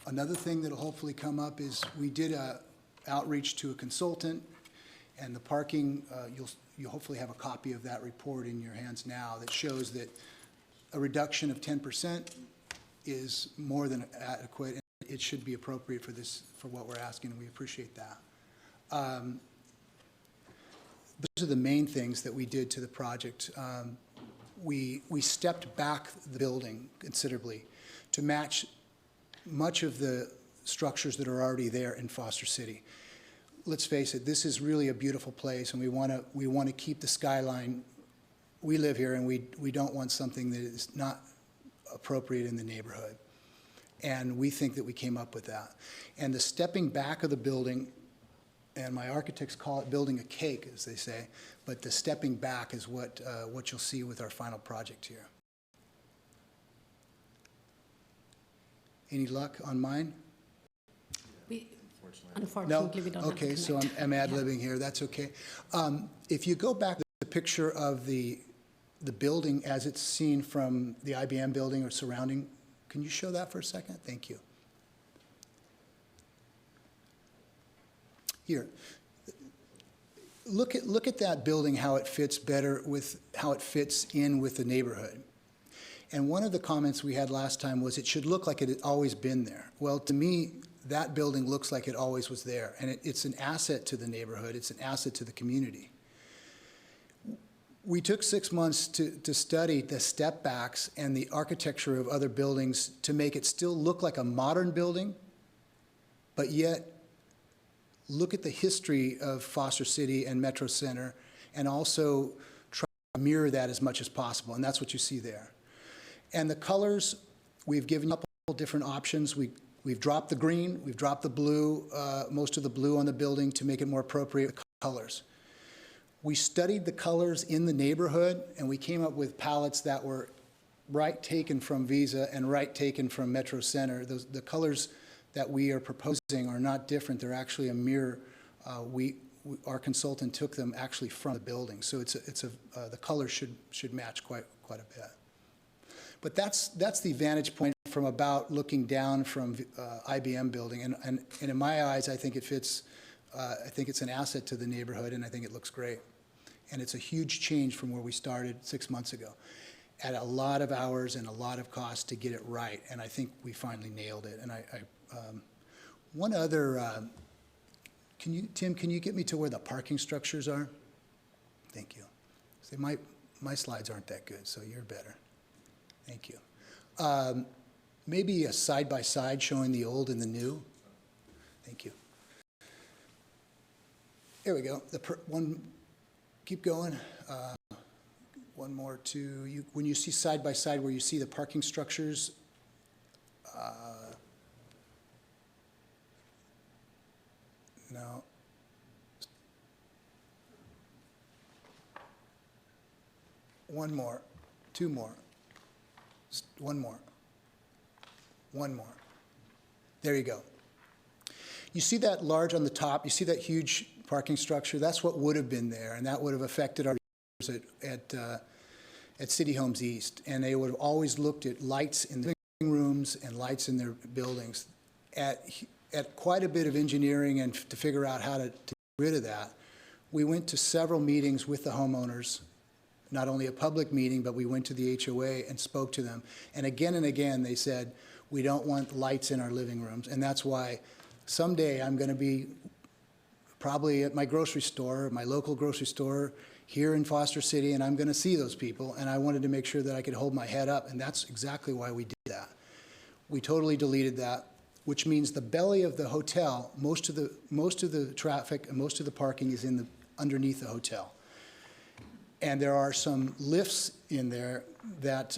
Another thing that will hopefully come up is we did a outreach to a consultant, and the parking, you'll hopefully have a copy of that report in your hands now that shows that a reduction of 10% is more than adequate. It should be appropriate for what we're asking, and we appreciate that. Those are the main things that we did to the project. We stepped back the building considerably to match much of the structures that are already there in Foster City. Let's face it, this is really a beautiful place, and we want to keep the skyline. We live here, and we don't want something that is not appropriate in the neighborhood. And we think that we came up with that. And the stepping back of the building, and my architects call it building a cake, as they say, but the stepping back is what you'll see with our final project here. Any luck on mine? Unfortunately, No? we don't Okay, have to so connect. I'm ad-libbing here. That's okay. If you go back to the picture of the building as it's seen from the IBM building or surrounding. Can you show that for a second? Thank you. Here. Look at that building, how it fits better with how it fits in with the neighborhood. And one of the comments we had last time was it should look like it had always been there. Well, to me, that building looks like it always was there, and it's an asset to the neighborhood. It's an asset to the community. We took 6 months to study the step backs and the architecture of other buildings to make it still look like a modern building, but yet look at the history of Foster City and Metro Center, and also try to mirror that as much as possible, and that's what you see there. And the colors, we've given up all different options. We've dropped the green, we've dropped the blue, most of the blue on the building to make it more appropriate colors. We studied the colors in the neighborhood, and we came up with palettes that were right taken from Visa and right taken from Metro Center. The colors that we are proposing are not different. They're actually a mirror. Our consultant took them actually from the building. So the colors should match quite a bit. But that's the vantage point from about looking down from IBM building. And in my eyes, I think it fits. I think it's an asset to the neighborhood, and I think it looks great. And it's a huge change from where we started 6 months ago. At a lot of hours and a lot of cost to get it right, and I think we finally nailed it. And one other, Tim, can you get me to where the parking structures are? Thank you. See, my slides aren't that good, so you're better. Thank you. Maybe a side-by-side showing the old and the new. Thank you. There we go. Keep going. One more to when you see side by side where you see the parking structures. No. One more, two more, one more, one more. There you go. You see that large on the top, you see that huge parking structure? That's what would have been there, and that would have affected our at City Homes East. And they would have always looked at lights in the living rooms and lights in their buildings. At quite a bit of engineering and to figure out how to get rid of that, we went to several meetings with the homeowners, not only a public meeting, but we went to the HOA and spoke to them. And again, they said, we don't want lights in our living rooms. And that's why someday I'm going to be probably at my grocery store, my local grocery store here in Foster City, and I'm going to see those people. And I wanted to make sure that I could hold my head up, and that's exactly why we did that. We totally deleted that, which means the belly of the hotel, most of the traffic and most of the parking is underneath the hotel. And there are some lifts in there that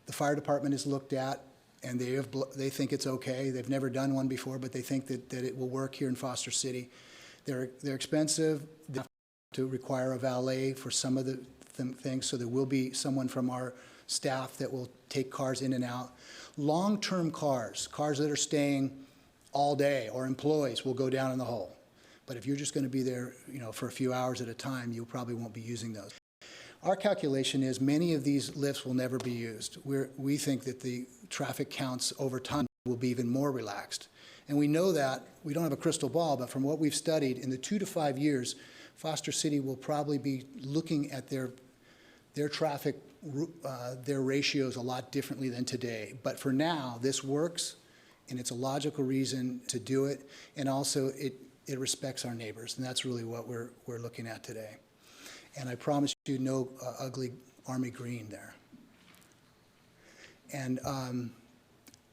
the fire department has looked at, and they think it's okay. They've never done one before, but they think that it will work here in Foster City. They're expensive. They have to require a valet for some of the things, so there will be someone from our staff that will take cars in and out. Long-term cars that are staying all day, or employees, will go down in the hole. But if you're just going to be there, for a few hours at a time, you probably won't be using those. Our calculation is many of these lifts will never be used. We think that the traffic counts over time will be even more relaxed. And we know that, we don't have a crystal ball, but from what we've studied, in the 2 to 5 years, Foster City will probably be looking at their traffic, their ratios a lot differently than today. But for now, this works, and it's a logical reason to do it, and also it respects our neighbors, and that's really what we're looking at today. And I promise you no ugly army green there. And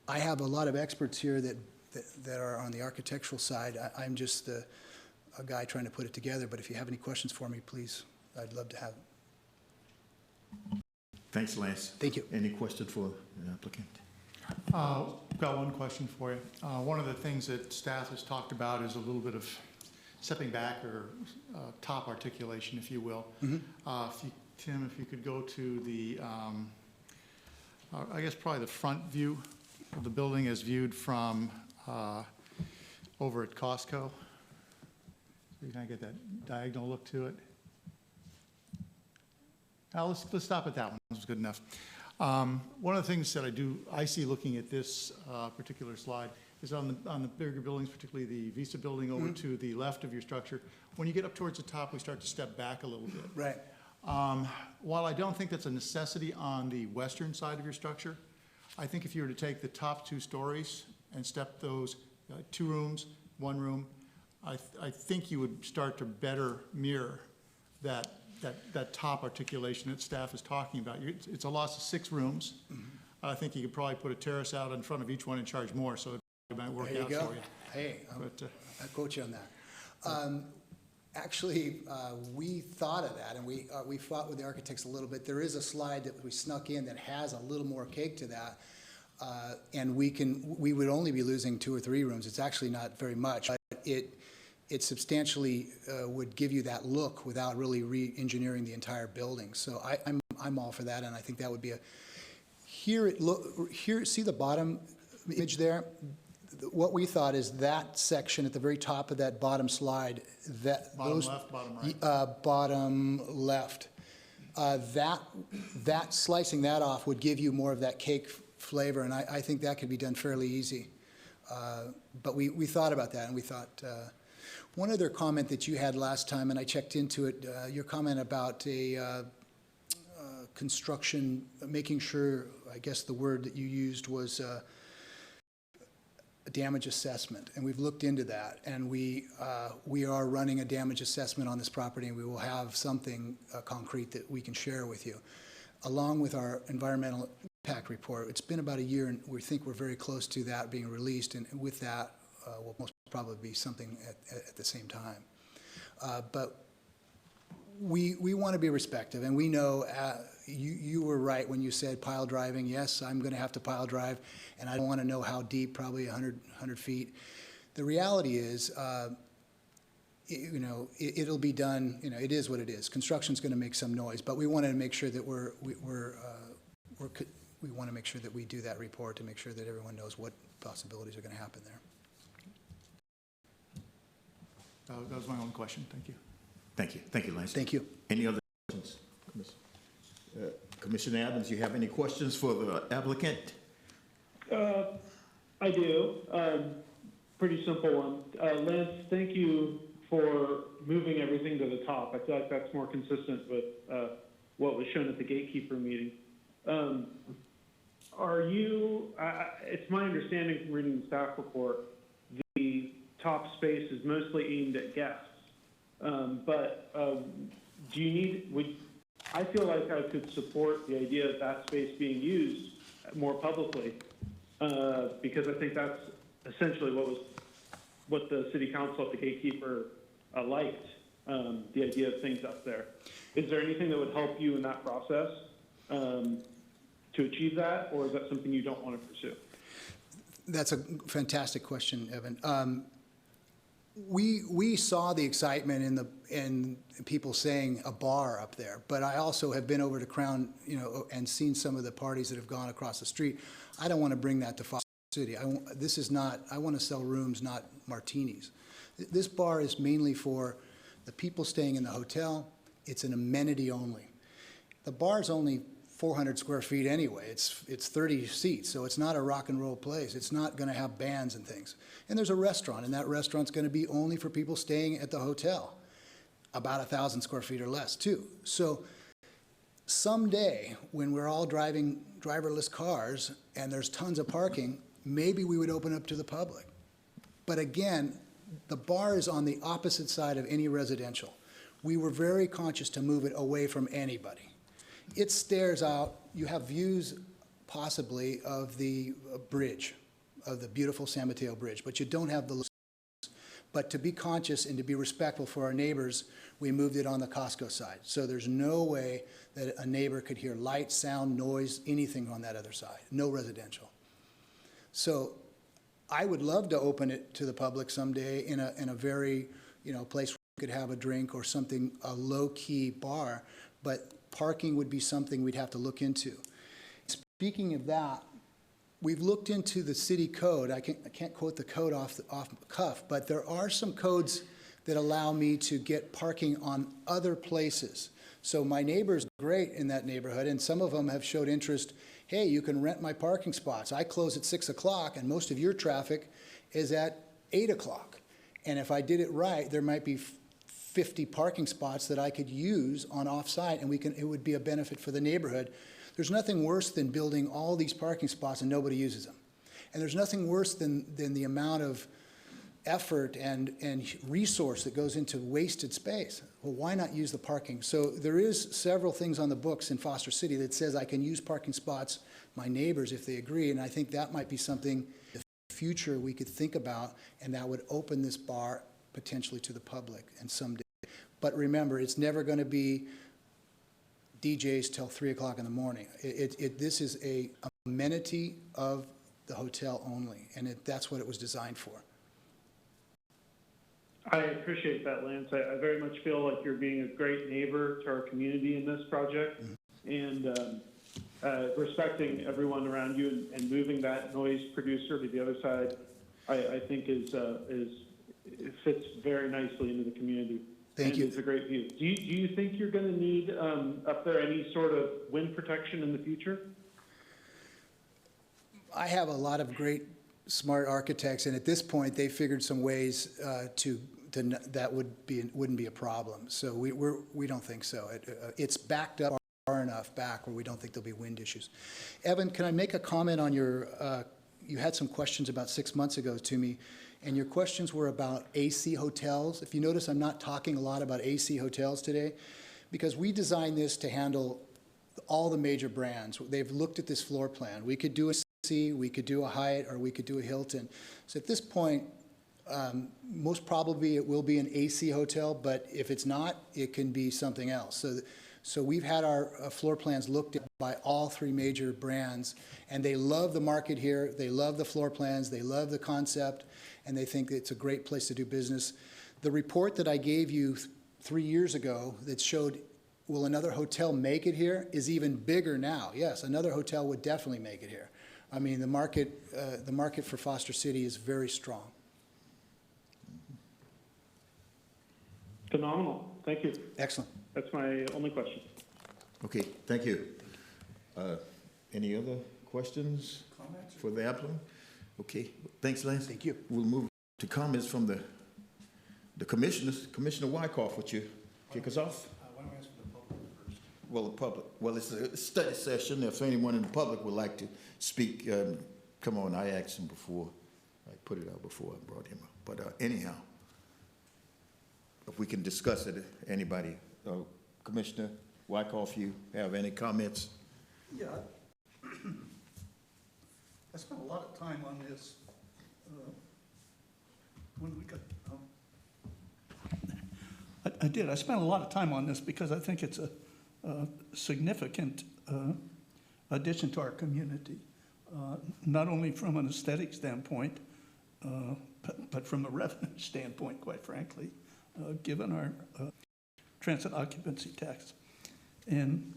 I have a lot of experts here that are on the architectural side. I'm just a guy trying to put it together, but if you have any questions for me, please, I'd love to have them. Thanks, Lance. Thank you. Any question for the applicant? Got one question for you. One of the things that staff has talked about is a little bit of stepping back or top articulation, if you will. Mm-hmm. Tim, if you could go to the, I guess probably the front view of the building as viewed from over at Costco. So you kind of get that diagonal look to it. Let's stop at that one. That was good enough. One of the things that I see looking at this particular slide is on the bigger buildings, particularly the Vista building over to the left of your structure. When you get up towards the top, we start to step back a little bit. Right. While I don't think that's a necessity on the western side of your structure, I think if you were to take the top 2 stories and step those 2 rooms, 1 room, I think you would start to better mirror that top articulation that staff is talking about. It's a loss of 6 rooms. I think you could probably put a terrace out in front of each one and charge more, so it might work out for you. Hey, I quote you on that. Actually, we thought of that, and we fought with the architects a little bit. There is a slide that we snuck in that has a little more cake to that, and we would only be losing 2 or 3 rooms. It's actually not very much, but it substantially would give you that look without really re-engineering the entire building. So I'm all for that, and I think that would be here. See the bottom image there? What we thought is that section at the very top of that bottom slide, Bottom left, bottom right. Bottom left. That slicing that off would give you more of that cake flavor, and I think that could be done fairly easy. But we thought about that, and we thought, one other comment that you had last time, and I checked into it, your comment about a construction, making sure, I guess the word that you used was a damage assessment, and we've looked into that, and we are running a damage assessment on this property, and we will have something concrete that we can share with you, along with our environmental impact report. It's been about a year, and we think we're very close to that being released, and with that will most probably be something at the same time. But we want to be respectful, and we know you were right when you said pile driving. Yes, I'm going to have to pile drive, and I don't want to know how deep, probably 100 feet. The reality is, it'll be done. It is what it is. Construction's going to make some noise, but we want to make sure that we want to make sure that we do that report to make sure that everyone knows what possibilities are going to happen there. That was my only question. Thank you. Thank you. Thank you, Lance. Thank you. Any other questions? Commissioner Adams, you have any questions for the applicant? I do. Pretty simple one. Lance, thank you for moving everything to the top. I feel like that's more consistent with what was shown at the gatekeeper meeting. It's my understanding from reading the staff report, the top space is mostly aimed at guests. I feel like I could support the idea of that space being used more publicly, because I think that's essentially what the city council at the gatekeeper liked, the idea of things up there. Is there anything that would help you in that process to achieve that, or is that something you don't want to pursue? That's a fantastic question, Evan. We saw the excitement in people saying a bar up there, but I also have been over to Crown, and seen some of the parties that have gone across the street. I don't want to bring that to Foster City. I want to sell rooms, not martinis. This bar is mainly for the people staying in the hotel. It's an amenity only. The bar is only 400 square feet anyway. It's 30 seats, so it's not a rock and roll place. It's not going to have bands and things. And there's a restaurant, and that restaurant's going to be only for people staying at the hotel, about 1,000 square feet or less too. So someday, when we're all driving driverless cars and there's tons of parking, maybe we would open up to the public. But again, the bar is on the opposite side of any residential. We were very conscious to move it away from anybody. It stares out, you have views possibly of the bridge, of the beautiful San Mateo Bridge, but you don't have the. But to be conscious and to be respectful for our neighbors, we moved it on the Costco side. So there's no way that a neighbor could hear light, sound, noise, anything on that other side, no residential. So I would love to open it to the public someday in a very, place where you could have a drink or something, a low-key bar, but parking would be something we'd have to look into. Speaking of that, we've looked into the city code. I can't quote the code off the cuff, but there are some codes that allow me to get parking on other places. So my neighbor's great in that neighborhood, and some of them have showed interest. Hey, you can rent my parking spots. I close at 6 o'clock, and most of your traffic is at 8 o'clock. And if I did it right, there might be 50 parking spots that I could use on off-site, and it would be a benefit for the neighborhood. There's nothing worse than building all these parking spots and nobody uses them. And there's nothing worse than the amount of effort and resource that goes into wasted space. Well, why not use the parking? So there is several things on the books in Foster City that says I can use parking spots, my neighbors, if they agree, and I think that might be something in the future we could think about, and that would open this bar potentially to the public and someday. But remember, it's never going to be DJs till 3 o'clock in the morning. This is a amenity of the hotel only, and that's what it was designed for. I appreciate that, Lance. I very much feel like you're being a great neighbor to our community in this project, and respecting everyone around you and moving that noise producer to the other side, I think it fits very nicely into the community. Thank you. It's a great view. Do you think you're going to need up there any sort of wind protection in the future? I have a lot of great, smart architects, and at this point, they figured some ways that wouldn't be a problem. So we don't think so. It's backed up far enough back where we don't think there'll be wind issues. Evan, can I make a comment on your? You had some questions about 6 months ago to me, and your questions were about AC hotels. If you notice, I'm not talking a lot about AC hotels today, because we designed this to handle all the major brands. They've looked at this floor plan. We could do a C, we could do a Hyatt, or we could do a Hilton. So at this point, most probably it will be an AC hotel, but if it's not, it can be something else. So we've had our floor plans looked at by all three major brands, and they love the market here, they love the floor plans, they love the concept, and they think it's a great place to do business. The report that I gave you 3 years ago that showed, will another hotel make it here, is even bigger now. Yes, another hotel would definitely make it here. I mean, the market for Foster City is very strong. Phenomenal. Thank you. Excellent. That's my only question. Okay, thank you. Any other questions for the applicant? Okay, thanks, Lance. Thank you. We'll move to comments from the commissioners. Commissioner Wyckoff, would you kick us off? Why don't we ask for the public first? Well, the public. Well, it's a study session. If anyone in the public would like to speak, come on. I asked him before. I put it out before I brought him up. But anyhow, if we can discuss it, anybody, Commissioner Wyckoff, you have any comments? Yeah. I spent a lot of time on this when we got, I did. I spent a lot of time on this because I think it's a significant addition to our community, not only from an aesthetic standpoint, but from a revenue standpoint, quite frankly, given our transit occupancy tax. And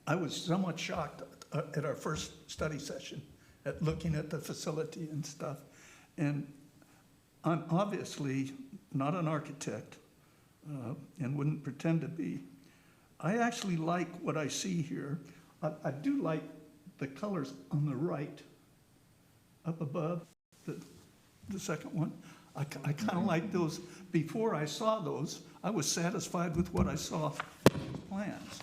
I was somewhat shocked at our first study session at looking at the facility and stuff. And I'm obviously not an architect and wouldn't pretend to be. I actually like what I see here. I do like the colors on the right, up above, the second one. I kind of like those. Before I saw those, I was satisfied with what I saw in the plans.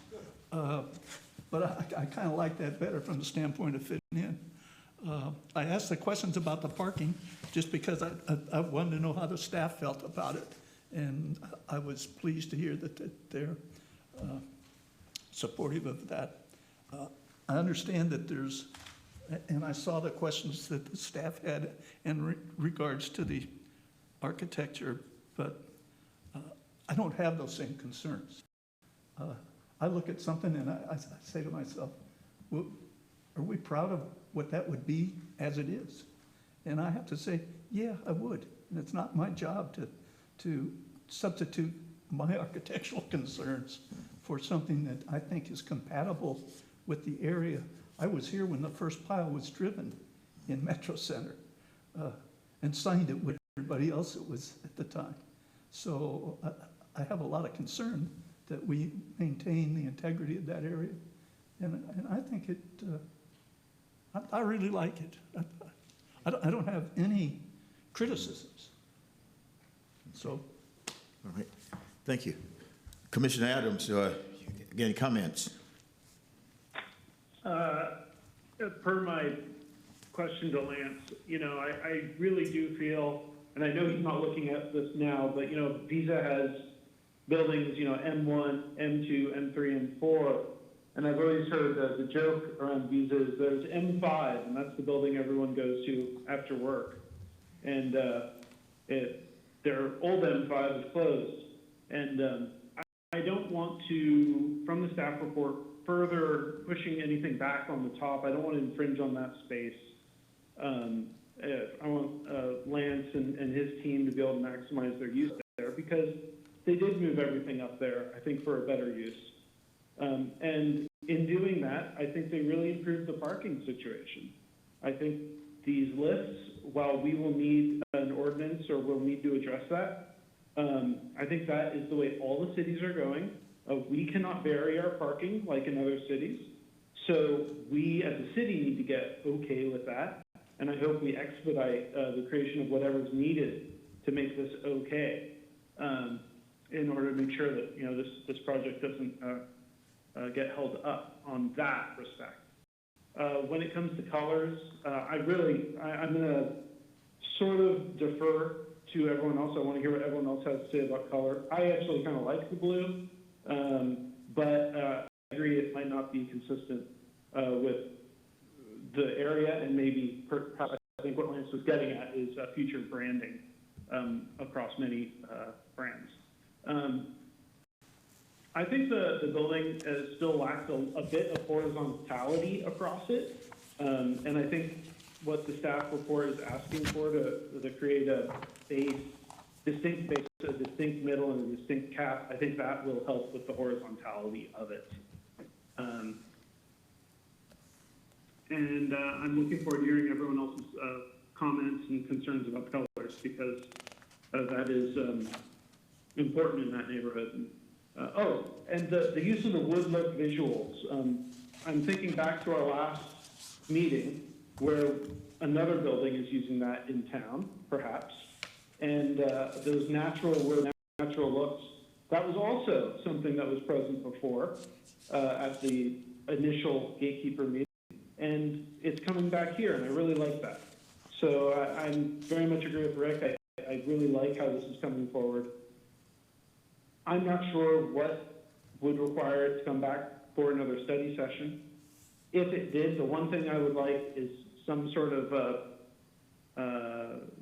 But I kind of like that better from the standpoint of fitting in. I asked the questions about the parking just because I wanted to know how the staff felt about it. And I was pleased to hear that they're supportive of that. I understand that there's, and I saw the questions that the staff had in regards to the architecture, but I don't have those same concerns. I look at something and I say to myself, well, are we proud of what that would be as it is? And I have to say, yeah, I would. And it's not my job to substitute my architectural concerns for something that I think is compatible with the area. I was here when the first pile was driven in Metro Center and signed it with everybody else that was at the time. So I have a lot of concern that we maintain the integrity of that area. And I think it, I really like it. I don't have any criticisms. So. All right, thank you. Commissioner Adams, any comments? Per my question to Lance, you know, I really do feel, and I know he's not looking at this now, but, you know, Visa has buildings, you know, M1, M2, M3, M4, and I've always heard the joke around Visa is there's M5, and that's the building everyone goes to after work. And their old M5 is closed. And I don't want to, from the staff report, further pushing anything back on the top. I don't want to infringe on that space. I want Lance and his team to be able to maximize their use there, because they did move everything up there, I think, for a better use. And in doing that, I think they really improved the parking situation. I think these lists, while we will need an ordinance or we'll need to address that, I think that is the way all the cities are going. We cannot vary our parking like in other cities. So we as a city need to get okay with that. And I hope we expedite the creation of whatever's needed to make this okay, in order to make sure that, you know, this project doesn't get held up on that respect. When it comes to colors, I'm going to sort of defer to everyone else. I want to hear what everyone else has to say about color. I actually kind of like the blue, but I agree it might not be consistent with the area, and maybe perhaps I think what Lance was getting at is future branding across many brands. I think the building still lacks a bit of horizontality across it, and I think what the staff report is asking for to create a base, distinct base, a distinct middle, and a distinct cap, I think that will help with the horizontality of it. And I'm looking forward to hearing everyone else's comments and concerns about colors, because that is important in that neighborhood. And the use of the wood look visuals. I'm thinking back to our last meeting where another building is using that in town, perhaps, and those natural wood, natural looks. That was also something that was present before at the initial gatekeeper meeting, and it's coming back here, and I really like that. So I very much agree with Rick. I really like how this is coming forward. I'm not sure what would require it to come back for another study session. If it did, the one thing I would like is some sort of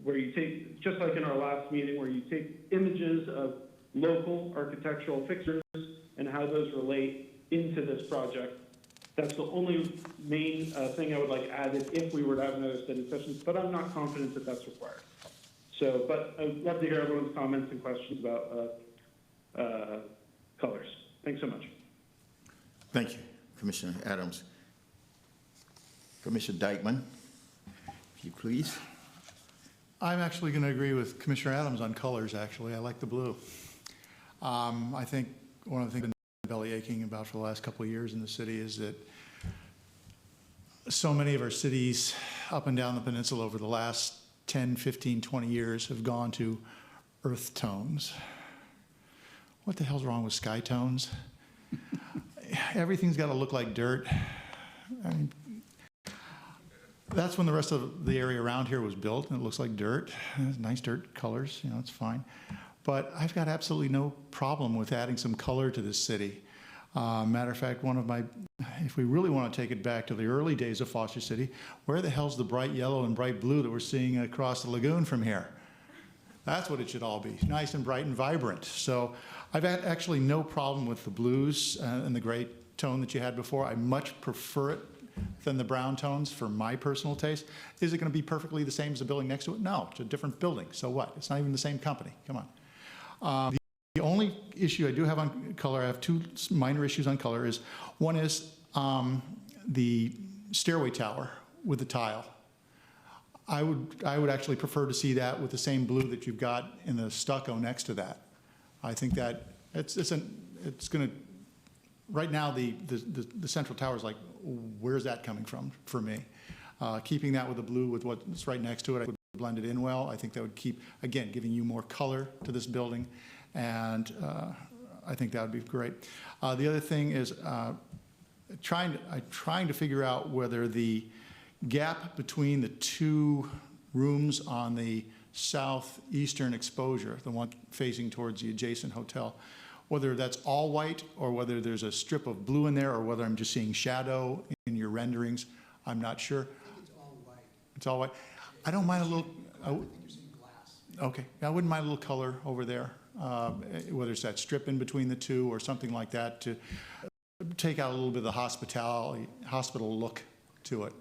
where you take, just like in our last meeting, where you take images of local architectural fixtures and how those relate into this project. That's the only main thing I would like added if we were to have another study session, but I'm not confident that that's required. So, but I'd love to hear everyone's comments and questions about colors. Thanks so much. Thank you, Commissioner Adams. Commissioner Dykeman, if you please. I'm actually going to agree with Commissioner Adams on colors, actually. I like the blue. I think one of the things I've been belly aching about for the last couple of years in the city is that so many of our cities up and down the peninsula over the last 10, 15, 20 years have gone to earth tones. What the hell's wrong with sky tones? Everything's got to look like dirt. I mean, that's when the rest of the area around here was built, and it looks like dirt. Nice dirt colors, you know, it's fine. But I've got absolutely no problem with adding some color to this city. Matter of fact, if we really want to take it back to the early days of Foster City, where the hell's the bright yellow and bright blue that we're seeing across the lagoon from here? That's what it should all be, nice and bright and vibrant. So I've had actually no problem with the blues and the gray tone that you had before. I much prefer it than the brown tones for my personal taste. Is it going to be perfectly the same as the building next to it? No, it's a different building. So what? It's not even the same company. Come on. The only issue I do have on color, I have two minor issues on color, is one is the stairway tower with the tile. I would actually prefer to see that with the same blue that you've got in the stucco next to that. I think that it's it's going to, right now the central tower is like, where's that coming from for me? Keeping that with the blue with what's right next to it, I would blend it in well. I think that would keep, again, giving you more color to this building, and I think that would be great. The other thing is trying to figure out whether the gap between the two rooms on the southeastern exposure, the one facing towards the adjacent hotel, whether that's all white or whether there's a strip of blue in there or whether I'm just seeing shadow in your renderings. I'm not sure. I think it's all white. It's all white. I don't mind a little. I think you're seeing glass. Okay, I wouldn't mind a little color over there, whether it's that strip in between the two or something like that to take out a little bit of the hospital look to it.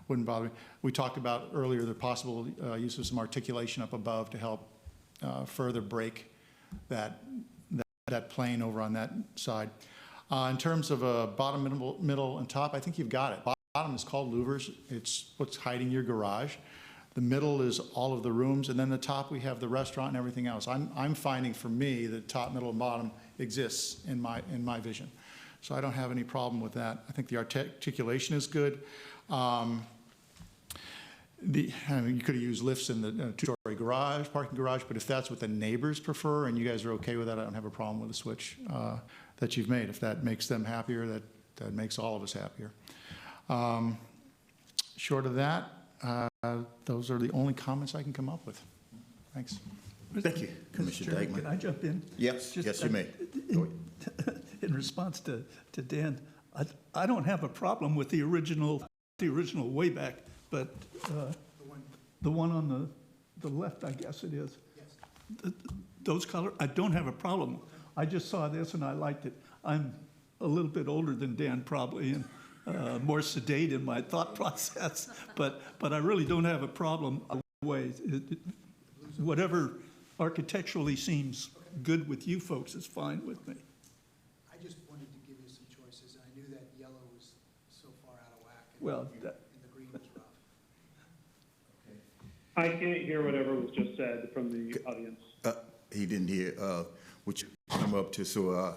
Wouldn't bother me. We talked about earlier the possible use of some articulation up above to help further break that plane over on that side. In terms of bottom, middle, and top, I think you've got it. Bottom is called louvers. It's what's hiding your garage. The middle is all of the rooms, and then the top we have the restaurant and everything else. I'm finding for me that top, middle, and bottom exists in my vision. So I don't have any problem with that. I think the articulation is good. You could have used lifts in the two-story garage, parking garage, but if that's what the neighbors prefer and you guys are okay with that, I don't have a problem with the switch that you've made. If that makes them happier, that makes all of us happier. Short of that, those are the only comments I can come up with. Thanks. Thank you, Commissioner Chairman, Dykeman. can I jump in? Yes, yes, you may. In response to Dan, I don't have a problem with the original way back, but the one on the left, I guess it is. Yes. Those colors, I don't have a problem. I just saw this and I liked it. I'm a little bit older than Dan probably and more sedate in my thought process, but I really don't have a problem. Whatever architecturally seems good with you folks is fine with me. I just wanted to give you some choices. I knew that yellow was so far out of whack. And the green was rough. I can't hear whatever was just said from the audience. He didn't hear what you come up to, so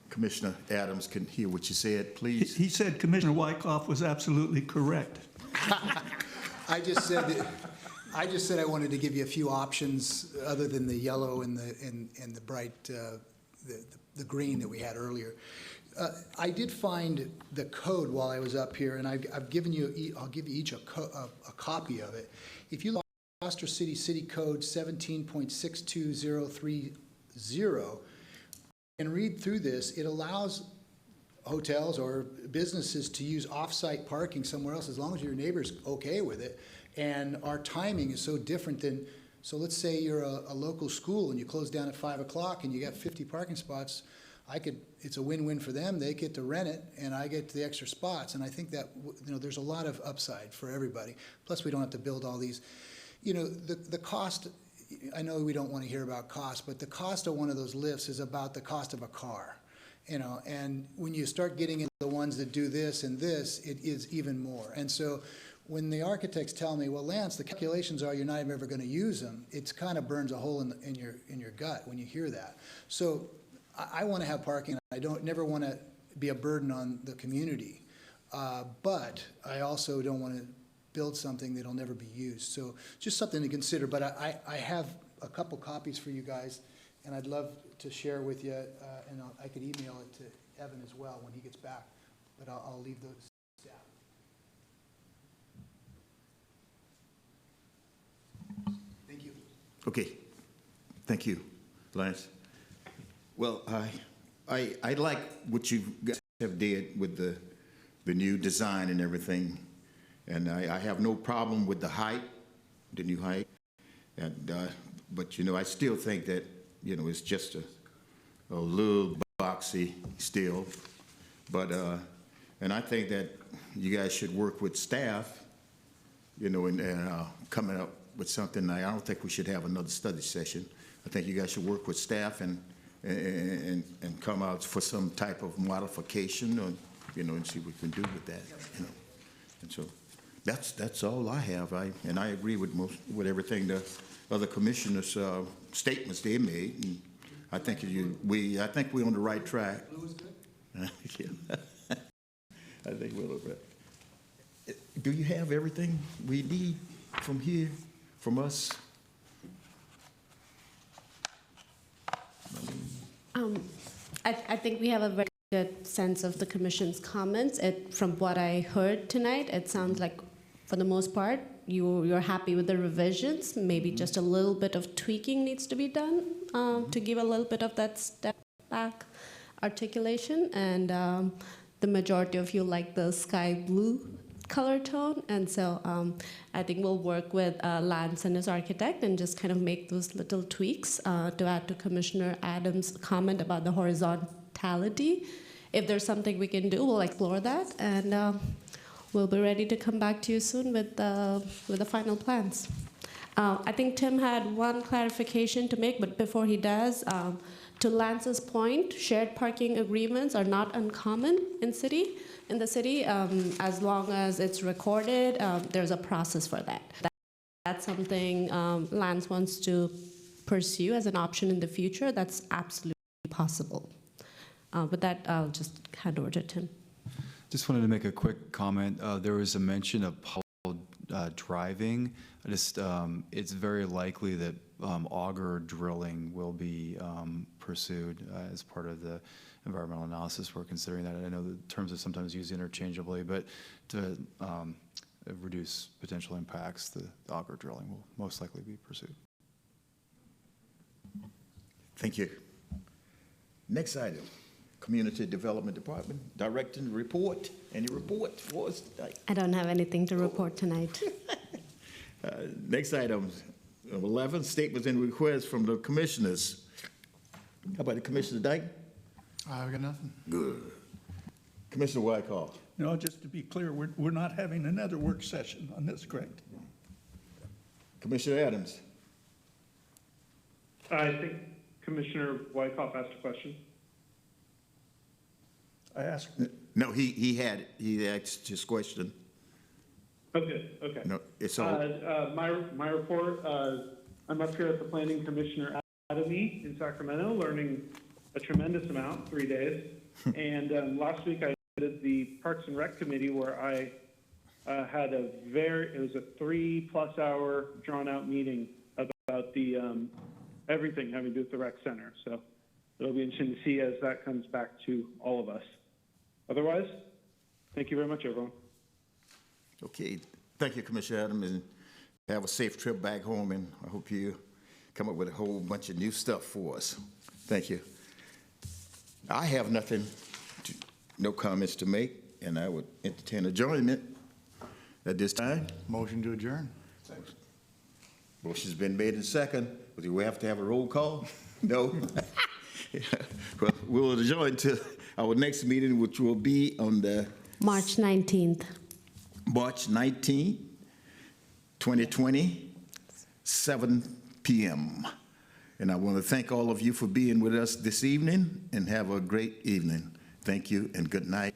Commissioner Adams can hear what you said, please. He said Commissioner Wyckoff was absolutely correct. I just said I wanted to give you a few options other than the yellow and the bright the green that we had earlier. I did find the code while I was up here, and I've given you. I'll give you each a copy of it. If you look at Foster City Code 17.62030 and read through this, it allows hotels or businesses to use off-site parking somewhere else as long as your neighbor's okay with it. And our timing is so different than, so let's say you're a local school and you close down at 5 o'clock and you got 50 parking spots. It's a win-win for them. They get to rent it and I get the extra spots. And I think that, there's a lot of upside for everybody. Plus we don't have to build all these, the cost, I know we don't want to hear about cost, but the cost of one of those lifts is about the cost of a car. And when you start getting into the ones that do this and this, it is even more. And so when the architects tell me, well, Lance, the calculations are you're not even ever going to use them, it kind of burns a hole in your gut when you hear that. So I want to have parking. I never want to be a burden on the community, but I also don't want to build something that'll never be used. So just something to consider. But I have a couple copies for you guys, and I'd love to share with you, and I could email it to Evan as well when he gets back. But I'll leave those. Thank you. Okay, thank you, Lance. Well, I like what you guys have did with the new design and everything, and I have no problem with the height, the new height, and but I still think that it's just a little boxy still, but and I think that you guys should work with staff, and coming up with something. I don't think we should have another study session. I think you guys should work with staff and come out for some type of modification, or, and see what we can do with that. And so that's all I have. And I agree with everything the other commissioners' statements they made. And I think I think we're on the right track. Blue is good? Yeah. I think we're on the right. Do you have everything we need from here, from us? I think we have a very good sense of the commission's comments. From what I heard tonight, it sounds like, for the most part, you're happy with the revisions. Maybe just a little bit of tweaking needs to be done to give a little bit of that step back articulation. And the majority of you like the sky blue color tone. And so I think we'll work with Lance and his architect and just kind of make those little tweaks to add to Commissioner Adams' comment about the horizontality. If there's something we can do, we'll explore that. And we'll be ready to come back to you soon with the final plans. I think Tim had one clarification to make, but before he does, to Lance's point, shared parking agreements are not uncommon in the city. As long as it's recorded, there's a process for that. That's something Lance wants to pursue as an option in the future. That's absolutely possible. With that, I'll just hand over to Tim. Just wanted to make a quick comment. There was a mention of driving. It's very likely that auger drilling will be pursued as part of the environmental analysis. We're considering that. I know the terms are sometimes used interchangeably, but to reduce potential impacts, the auger drilling will most likely be pursued. Thank you. Next item. Community Development Department, directing report. Any report for us tonight? I don't have anything to report tonight. Next item, 11, statements and requests from the commissioners. How about the Commissioner Dyke? I've got nothing. Good. Commissioner Wyckoff. No, just to be clear, we're not having another work session on this, correct? Commissioner Adams. I think Commissioner Wyckoff asked a question. I asked. No, he asked his question. Okay. No, it's all. My report, I'm up here at the Planning Commissioner Academy in Sacramento, learning a tremendous amount, 3 days. And last week I did the Parks and Rec Committee, where I had it was a 3+ hour drawn out meeting about the everything having to do with the rec center. So it'll be interesting to see as that comes back to all of us. Otherwise, thank you very much, everyone. Okay, thank you, Commissioner Adams, and have a safe trip back home, and I hope you come up with a whole bunch of new stuff for us. Thank you. I have no comments to make, and I would entertain adjournment at this time. Motion to adjourn. Motion's been made in second. Do we have to have a roll call? No? Well, we'll adjourn to our next meeting, which will be on the March 19th. March 19, 2020, 7 p.m. And I want to thank all of you for being with us this evening, and have a great evening. Thank you and good night.